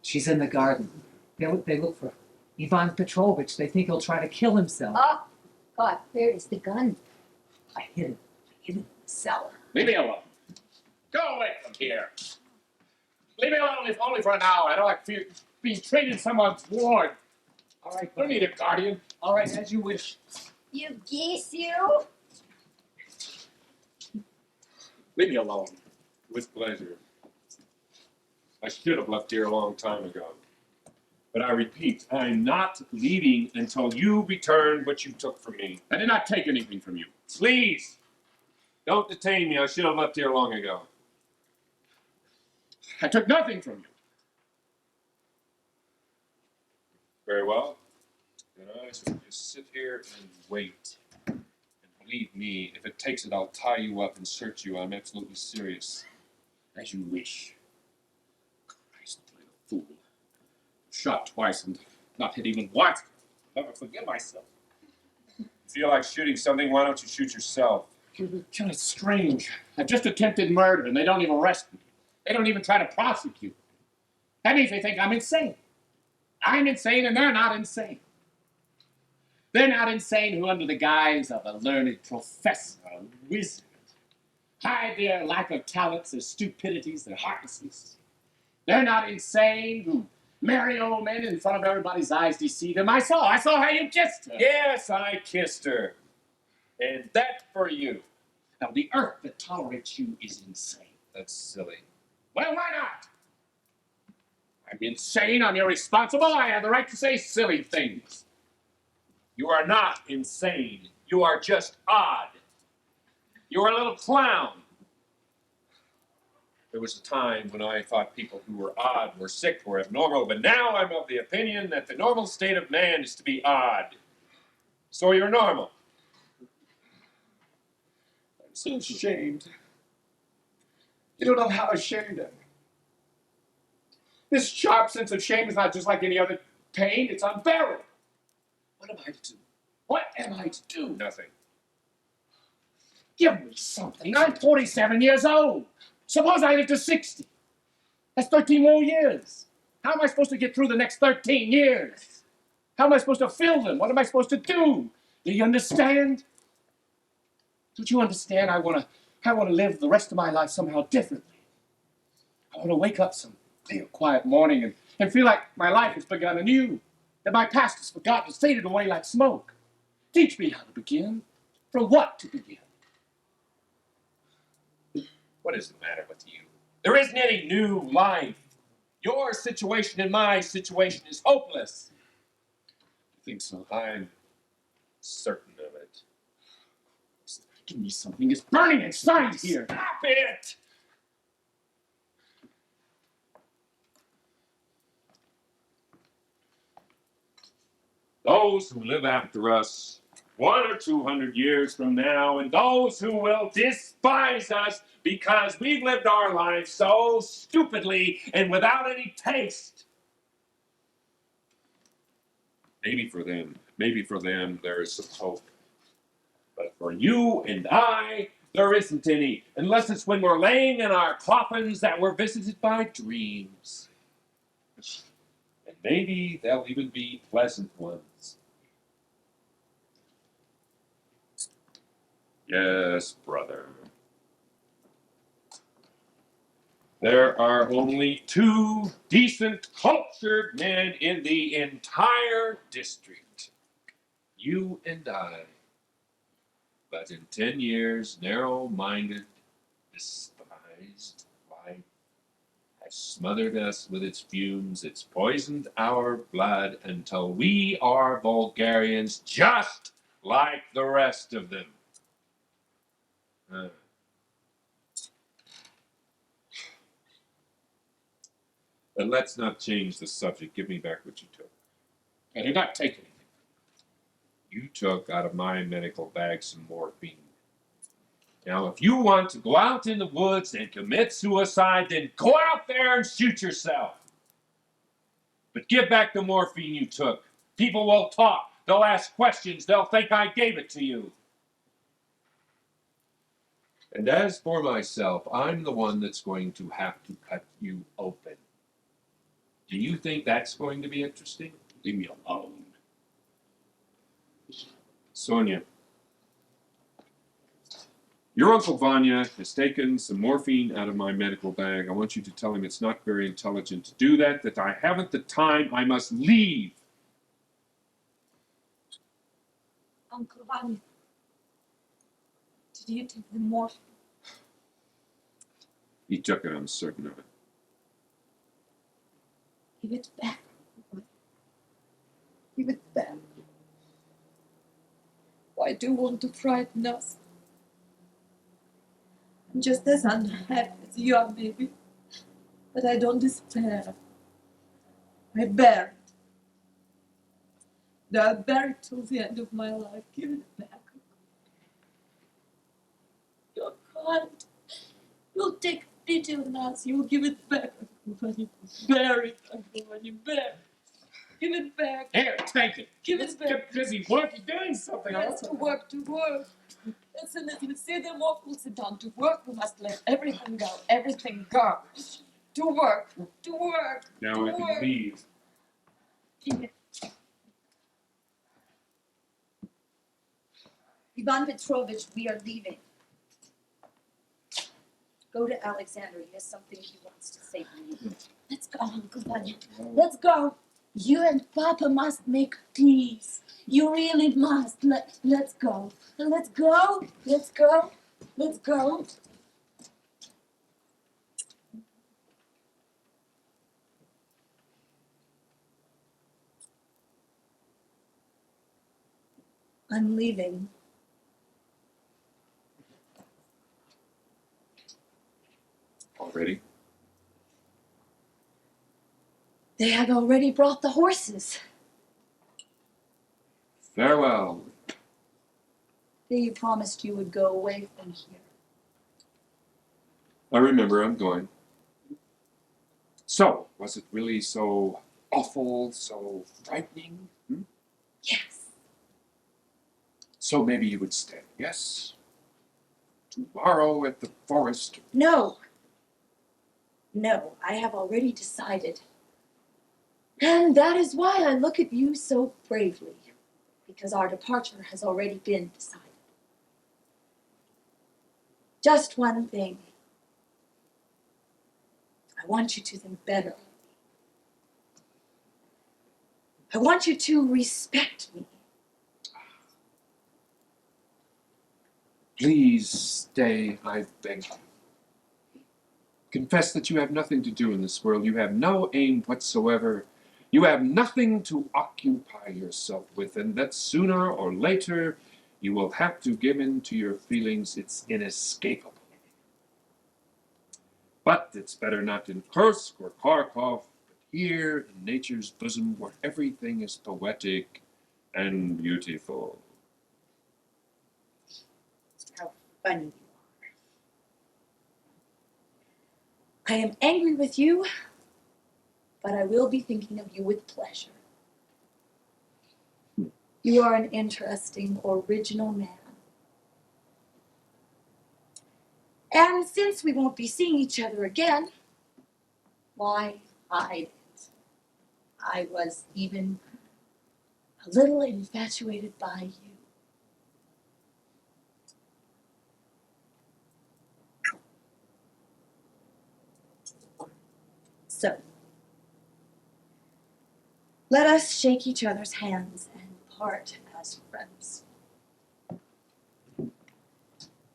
She's in the garden. They look for Ivan Petrovich. They think he'll try to kill himself. Oh, God, where is the gun? I hid it. In the cellar. Leave me alone. Go away from here. Leave me alone if only for an hour. I don't like being treated in someone's ward. All right, I don't need a guardian. all right, as you wish. You geese, you? Leave me alone. With pleasure. I should have left here a long time ago. But I repeat, I'm not leaving until you return what you took from me. I did not take anything from you. Please, don't detain me. I should have left here long ago. I took nothing from you. Very well. Then I shall just sit here and wait. And believe me, if it takes it, I'll tie you up and search you. I'm absolutely serious. As you wish. Christ, I'm a fool. Shot twice and not hit even once. I'll never forgive myself. Feel like shooting something? Why don't you shoot yourself? It's strange. I've just attempted murder and they don't even arrest me. They don't even try to prosecute. That means they think I'm insane. I'm insane and they're not insane. They're not insane who, under the guise of a learned professor, a wizard, hide their lack of talents, their stupidities, their heartlessness. They're not insane who marry old men in front of everybody's eyes, deceive them. I saw how you kissed her. Yes, I kissed her. And that for you. Now, the earth that tolerates you is insane. That's silly. Well, why not? I'm insane, I'm irresponsible, I have the right to say silly things. You are not insane. You are just odd. You are a little clown. There was a time when I thought people who were odd were sick or abnormal, but now I'm of the opinion that the normal state of man is to be odd. So you're normal. I'm so ashamed. You don't know how ashamed I am. This sharp sense of shame is not just like any other pain, it's unbearable. What am I to do? What am I to do? Nothing. Give me something. I'm 47 years old. Suppose I live to 60. That's 13 more years. How am I supposed to get through the next 13 years? How am I supposed to fill them? What am I supposed to do? Do you understand? Don't you understand? I want to live the rest of my life somehow differently. I want to wake up some clear, quiet morning and feel like my life has begun anew, that my past is forgotten, has faded away like smoke. Teach me how to begin. From what to begin? What is the matter with you? There isn't any new life. Your situation and my situation is hopeless. You think so? I'm certain of it. Give me something. It's burning inside here. Stop it! Those who live after us, 100 or 200 years from now, and those who will despise us because we've lived our lives so stupidly and without any taste. Maybe for them, there is some hope. But for you and I, there isn't any, unless it's when we're laying in our coffins that we're visited by dreams. And maybe they'll even be pleasant ones. Yes, brother. There are only 2 decent, cultured men in the entire district. You and I. But in 10 years, narrow-minded, despised life has smothered us with its fumes. It's poisoned our blood until we are vulgarians just like the rest of them. But let's not change the subject. Give me back what you took. I did not take anything. You took out of my medical bag some morphine. Now, if you want to go out in the woods and commit suicide, then go out there and shoot yourself. But give back the morphine you took. People will talk. They'll ask questions. They'll think I gave it to you. And as for myself, I'm the one that's going to have to cut you open. Do you think that's going to be interesting? Leave me alone. Sonia, your Uncle Vanya has taken some morphine out of my medical bag. I want you to tell him it's not very intelligent to do that, that I haven't the time, I must leave. Uncle Vanya, did you take the morphine? He took it, I'm certain of it. Give it back. Give it back. Why do you want to frighten us? I'm just as unhappy as you are, baby. But I don't despair. I bear it. I'll bear it till the end of my life. Give it back. You're kind. You'll take pity on us. You'll give it back. When you bear it, when you bear it. Give it back. Here, take it. Give Let's it back. get busy working, doing something. Yes, to work, to work. Listen, listen, see them walk, we'll sit down. To work, we must let everything go. Everything go. To work, to work. Now to I can work. leave. Give it. Ivan Petrovich, we are leaving. Go to Alexander. He has something he wants to say to you. Let's go, Uncle Vanya. Let's go. You and Papa must make peace. You really must. Let's go. Let's go. Let's go. Let's go. I'm leaving. Already? They have already brought the horses. Farewell. You promised you would go away from here. I remember, I'm going. So, was it really so awful, so frightening? Yes. So maybe you would stay, yes? Tomorrow at the forest. No. No, I have already decided. And that is why I look at you so bravely, because our departure has already been decided. Just one thing. I want you to think better. I want you to respect me. Please stay, I beg you. Confess that you have nothing to do in this world. You have no aim whatsoever. You have nothing to occupy yourself with, and that sooner or later you will have to give in to your feelings. It's inescapable. But it's better not in Kursk or Kharkov, but here in nature's bosom where everything is poetic and beautiful. How funny you are. I am angry with you, but I will be thinking of you with pleasure. You are an interesting, original man. And since we won't be seeing each other again, why hide it? I was even a little infatuated by you. So, let us shake each other's hands and part as friends.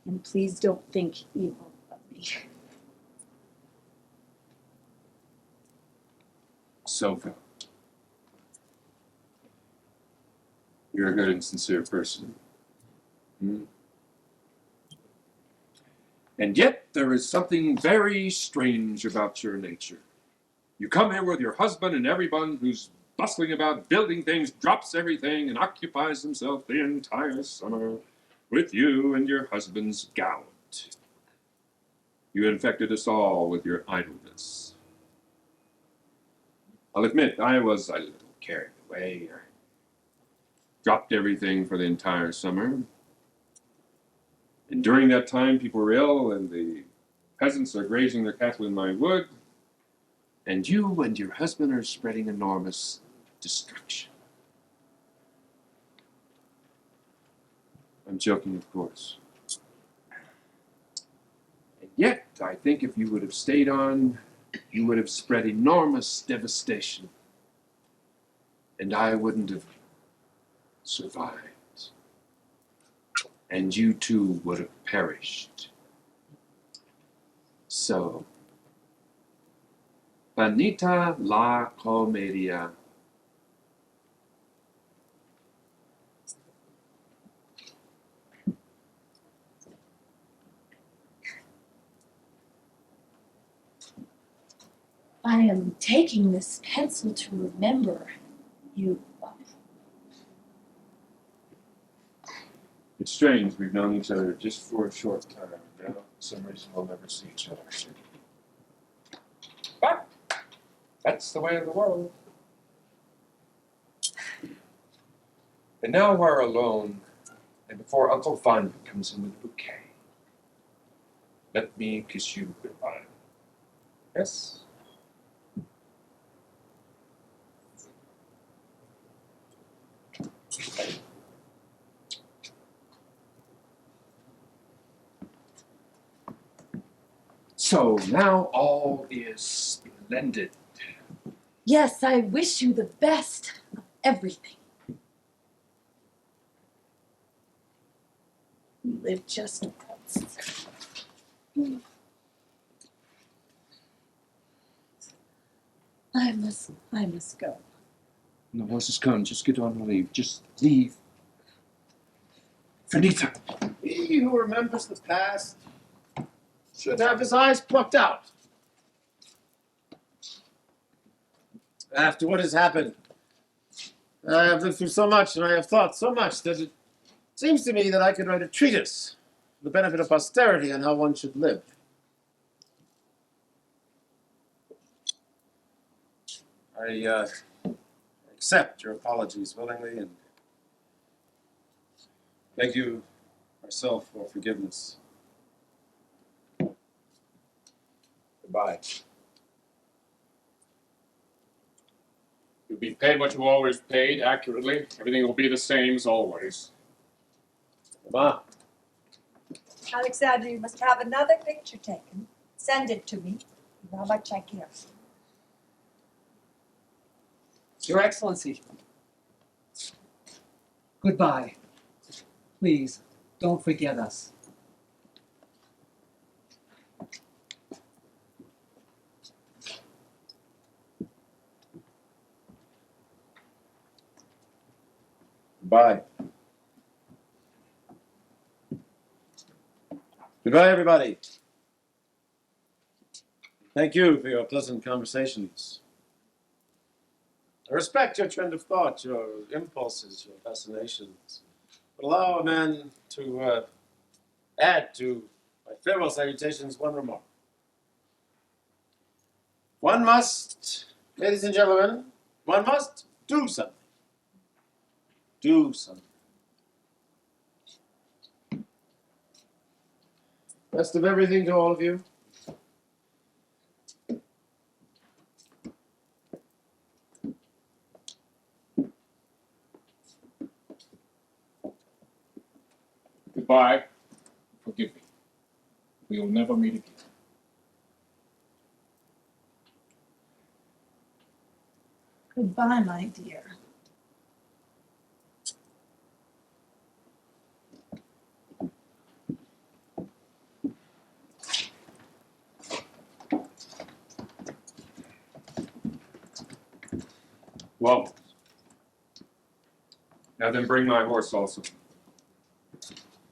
And please don't think evil of me. Sophia, you're a good and sincere person. And yet there is something very strange about your nature. You come here with your husband, and everyone who's bustling about building things drops everything and occupies himself the entire summer with you and your husband's gallant. You infected us all with your idleness. I'll admit, I was a little carried away. I dropped everything for the entire summer. And during that time, people were ill, and the peasants are grazing their cattle in my wood. And you and your husband are spreading enormous destruction. I'm joking, of course. And yet, I think if you would have stayed on, you would have spread enormous devastation. And I wouldn't have survived. And you too would have perished. So, finita la commedia. I am taking this pencil to remember you. It's strange, we've known each other just for a short time. Now, for some reason, we'll never see each other. But that's the way of the world. And now we're alone, and before Uncle Vanya comes in with a bouquet, let me kiss you goodbye. Yes? So now all is splendid. Yes, I wish you the best of everything. You live just once. I must go. The horse is gone. Just get on and leave. Just leave. Finita. He who remembers the past should have his eyes plucked out. After what has happened, I have lived through so much and I have thought so much that it seems to me that I could write a treatise for the benefit of posterity on how one should live. I accept your apologies willingly and beg you myself for forgiveness. Goodbye. You'll be paid what you always paid, accurately. Everything will be the same as always. Ma. Alexander, you must have another picture taken. Send it to me. How much I care. Your Excellency. Goodbye. Please, don't forget us. Goodbye. Goodbye, everybody. Thank you for your pleasant conversations. I respect your trend of thought, your impulses, your fascinations. But allow a man to add to my farewell salutations one remark. One must, ladies and gentlemen, one must do something. Do something. Best of everything to all of you. Goodbye. Forgive me. We will never meet again. Goodbye, my dear. Well, now then bring my horse also.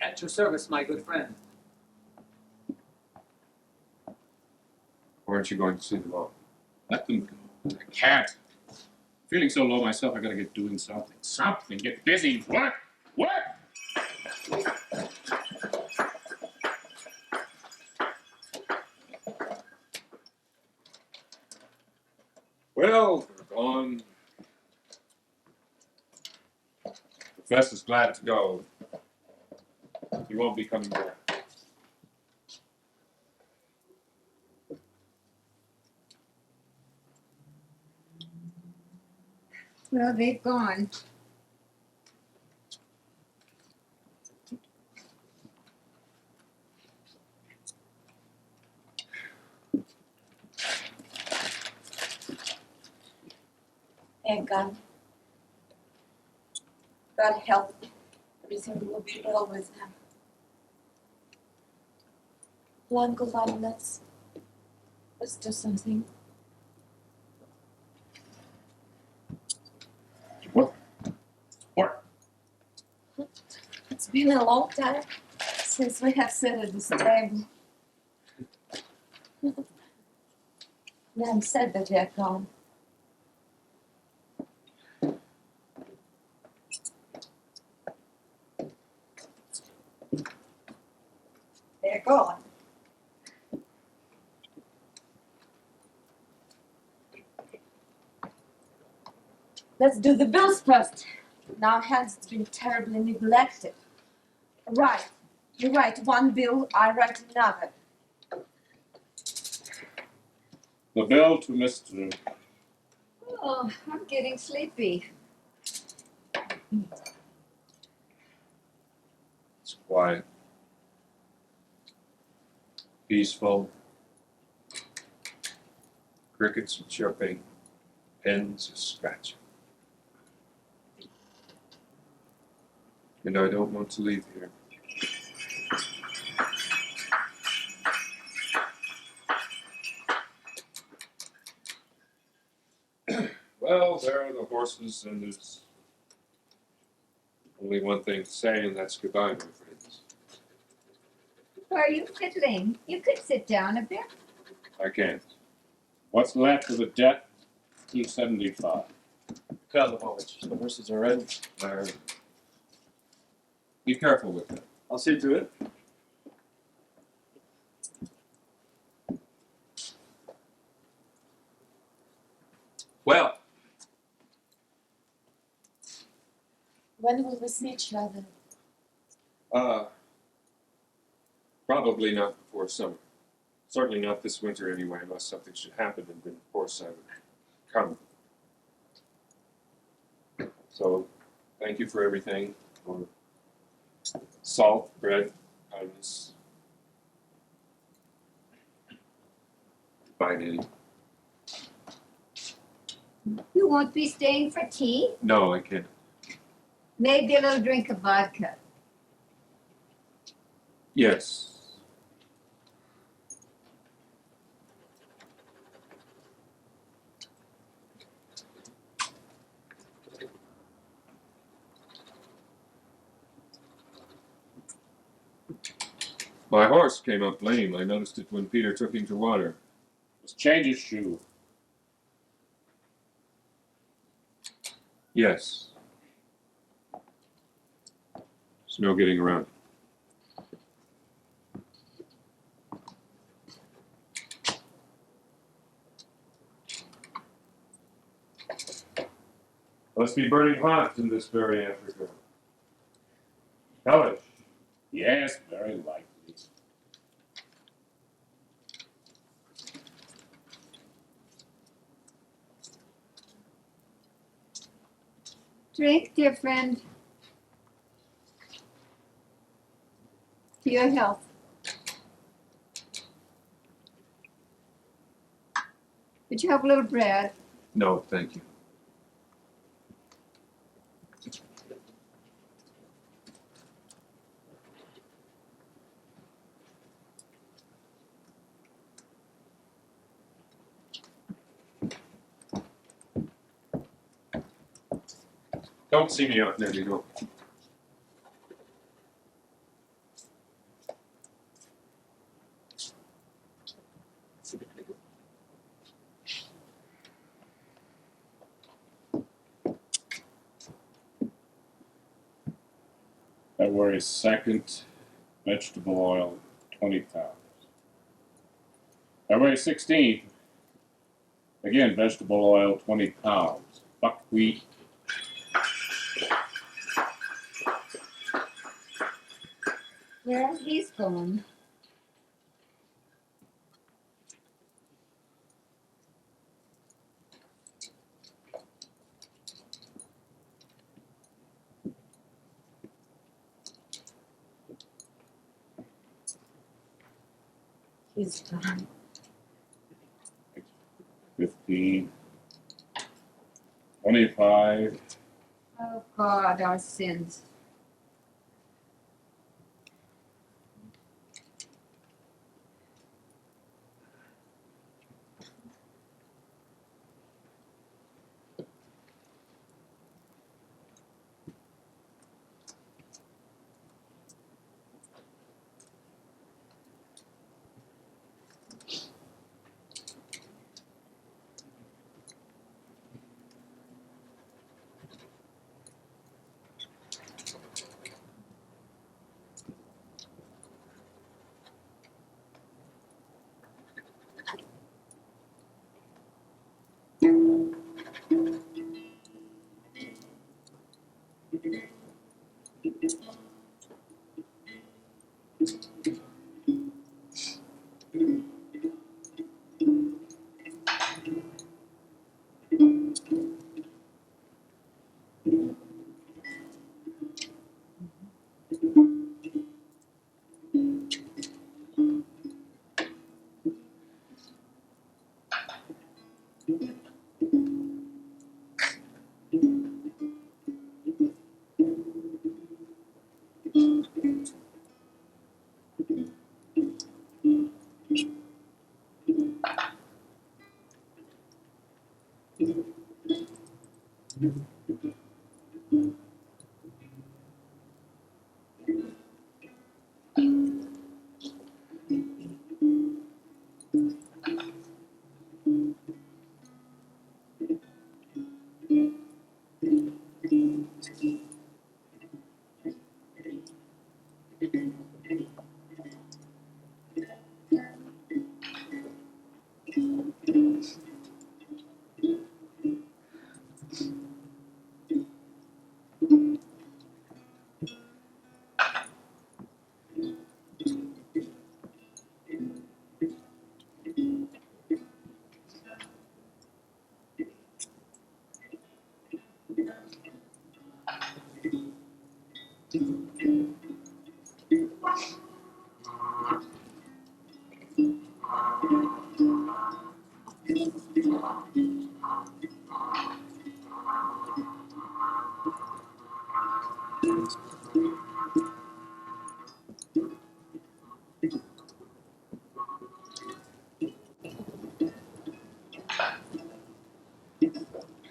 At your service, my good friend. Or aren't you going to see them all? Let them go. I can't. Feeling so low myself, I gotta get doing something. Something. Get busy. Work. Work. Well, they're gone. Professor's glad to go. He won't be coming back. Well, they've gone. Thank God. God help. Everything will be well with them. Well, Uncle Vanya, let's do something. What? What? It's been a long time since we have sat at this table. And I'm sad that you're gone. They're gone. Let's do the bills first. Now hands has been terribly neglected. Right. You write one bill, I write another. The bill to Mr. Oh, I'm getting sleepy. It's quiet. Peaceful. Crickets are chirping. Pens are scratching. And I don't want to leave here. Well, there are the horses, and there's only one thing to say, and that's goodbye, my friends. Why are you fiddling? You could sit down a bit. I can't. What's left of the debt? 275. Karlovich, the horses are ready. Be careful with them. I'll see to it. Well, When will we see each other? probably not before summer. Certainly not this winter anyway, unless something should happen, and then of course I would come. So, thank you for everything, for salt, bread, kindness. Bye, Nanny. You won't be staying for tea? No, I can't. Maybe a little drink of vodka. Yes. My horse came up lame. I noticed it when Peter took him to water. Let's change his shoe. Yes. There's no getting around. Must be burning hot in this very Africa. Hellish. Yes, very likely. Drink, dear friend. To your health. Would you have a little bread? No, thank you. Don't see me out there, you know. February 2nd, vegetable oil, 20 pounds. February 16th, again, vegetable oil, 20 pounds. Buckwheat, Well, he's gone. He's gone. 15, 25, Oh, God, our sins.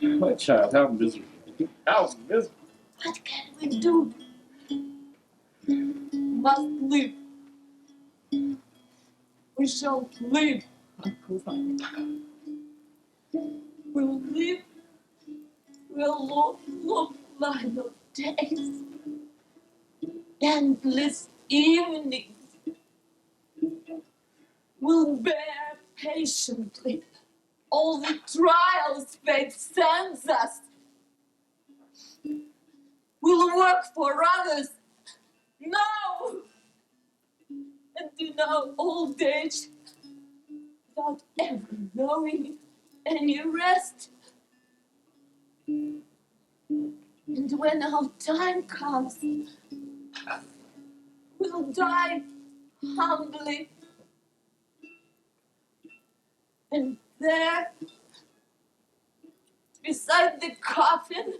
My child, how miserable. How miserable. What can we do? Must live. We shall live, Uncle Vanya. We'll live. We'll long line of days, endless evenings. We'll bear patiently all the trials fate sends us. We'll work for others now and in our old age without ever knowing any rest. And when our time comes, we'll die humbly. And there, beside the coffin,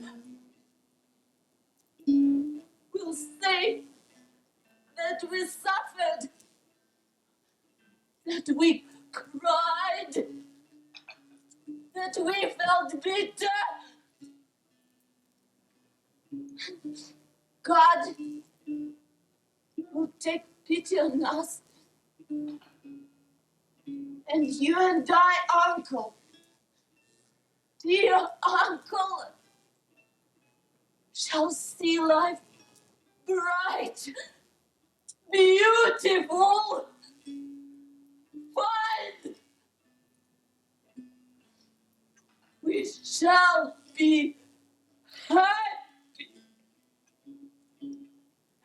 we'll say that we suffered, that we cried, that we felt bitter. God will take pity on us. And you and I, Uncle, dear Uncle, shall see life bright, beautiful, fun. We shall be happy.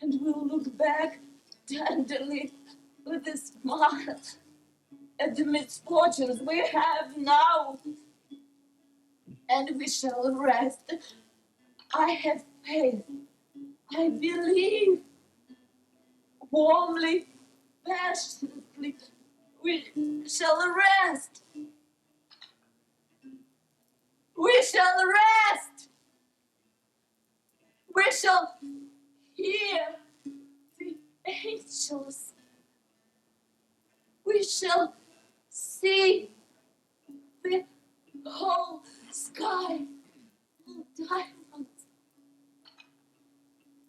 And we'll look back tenderly with a smile at the misfortunes we have now. And we shall rest. I have faith. I believe. Warmly, passionately, we shall rest. We shall rest. We shall hear the angels. We shall see the whole sky of diamonds.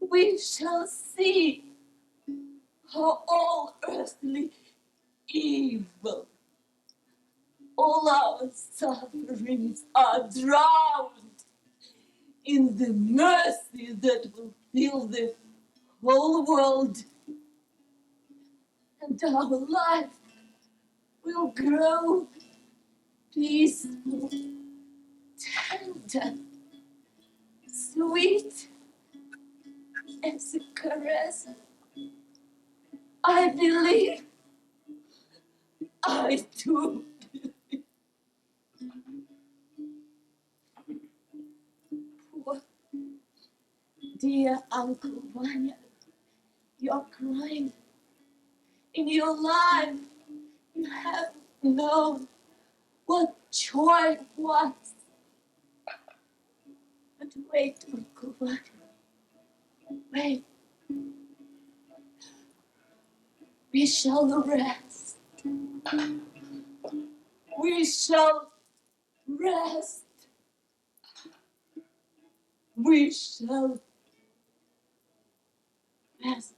We shall see how all earthly evil, all our sufferings are drowned in the mercy that will fill the whole world. And our life will grow peaceful, tender, sweet as a caress. I believe. I do. Poor dear Uncle Vanya, you're crying. In your life, you have known what joy was. But wait, Uncle Vanya, wait. We shall rest. We shall rest. We shall rest.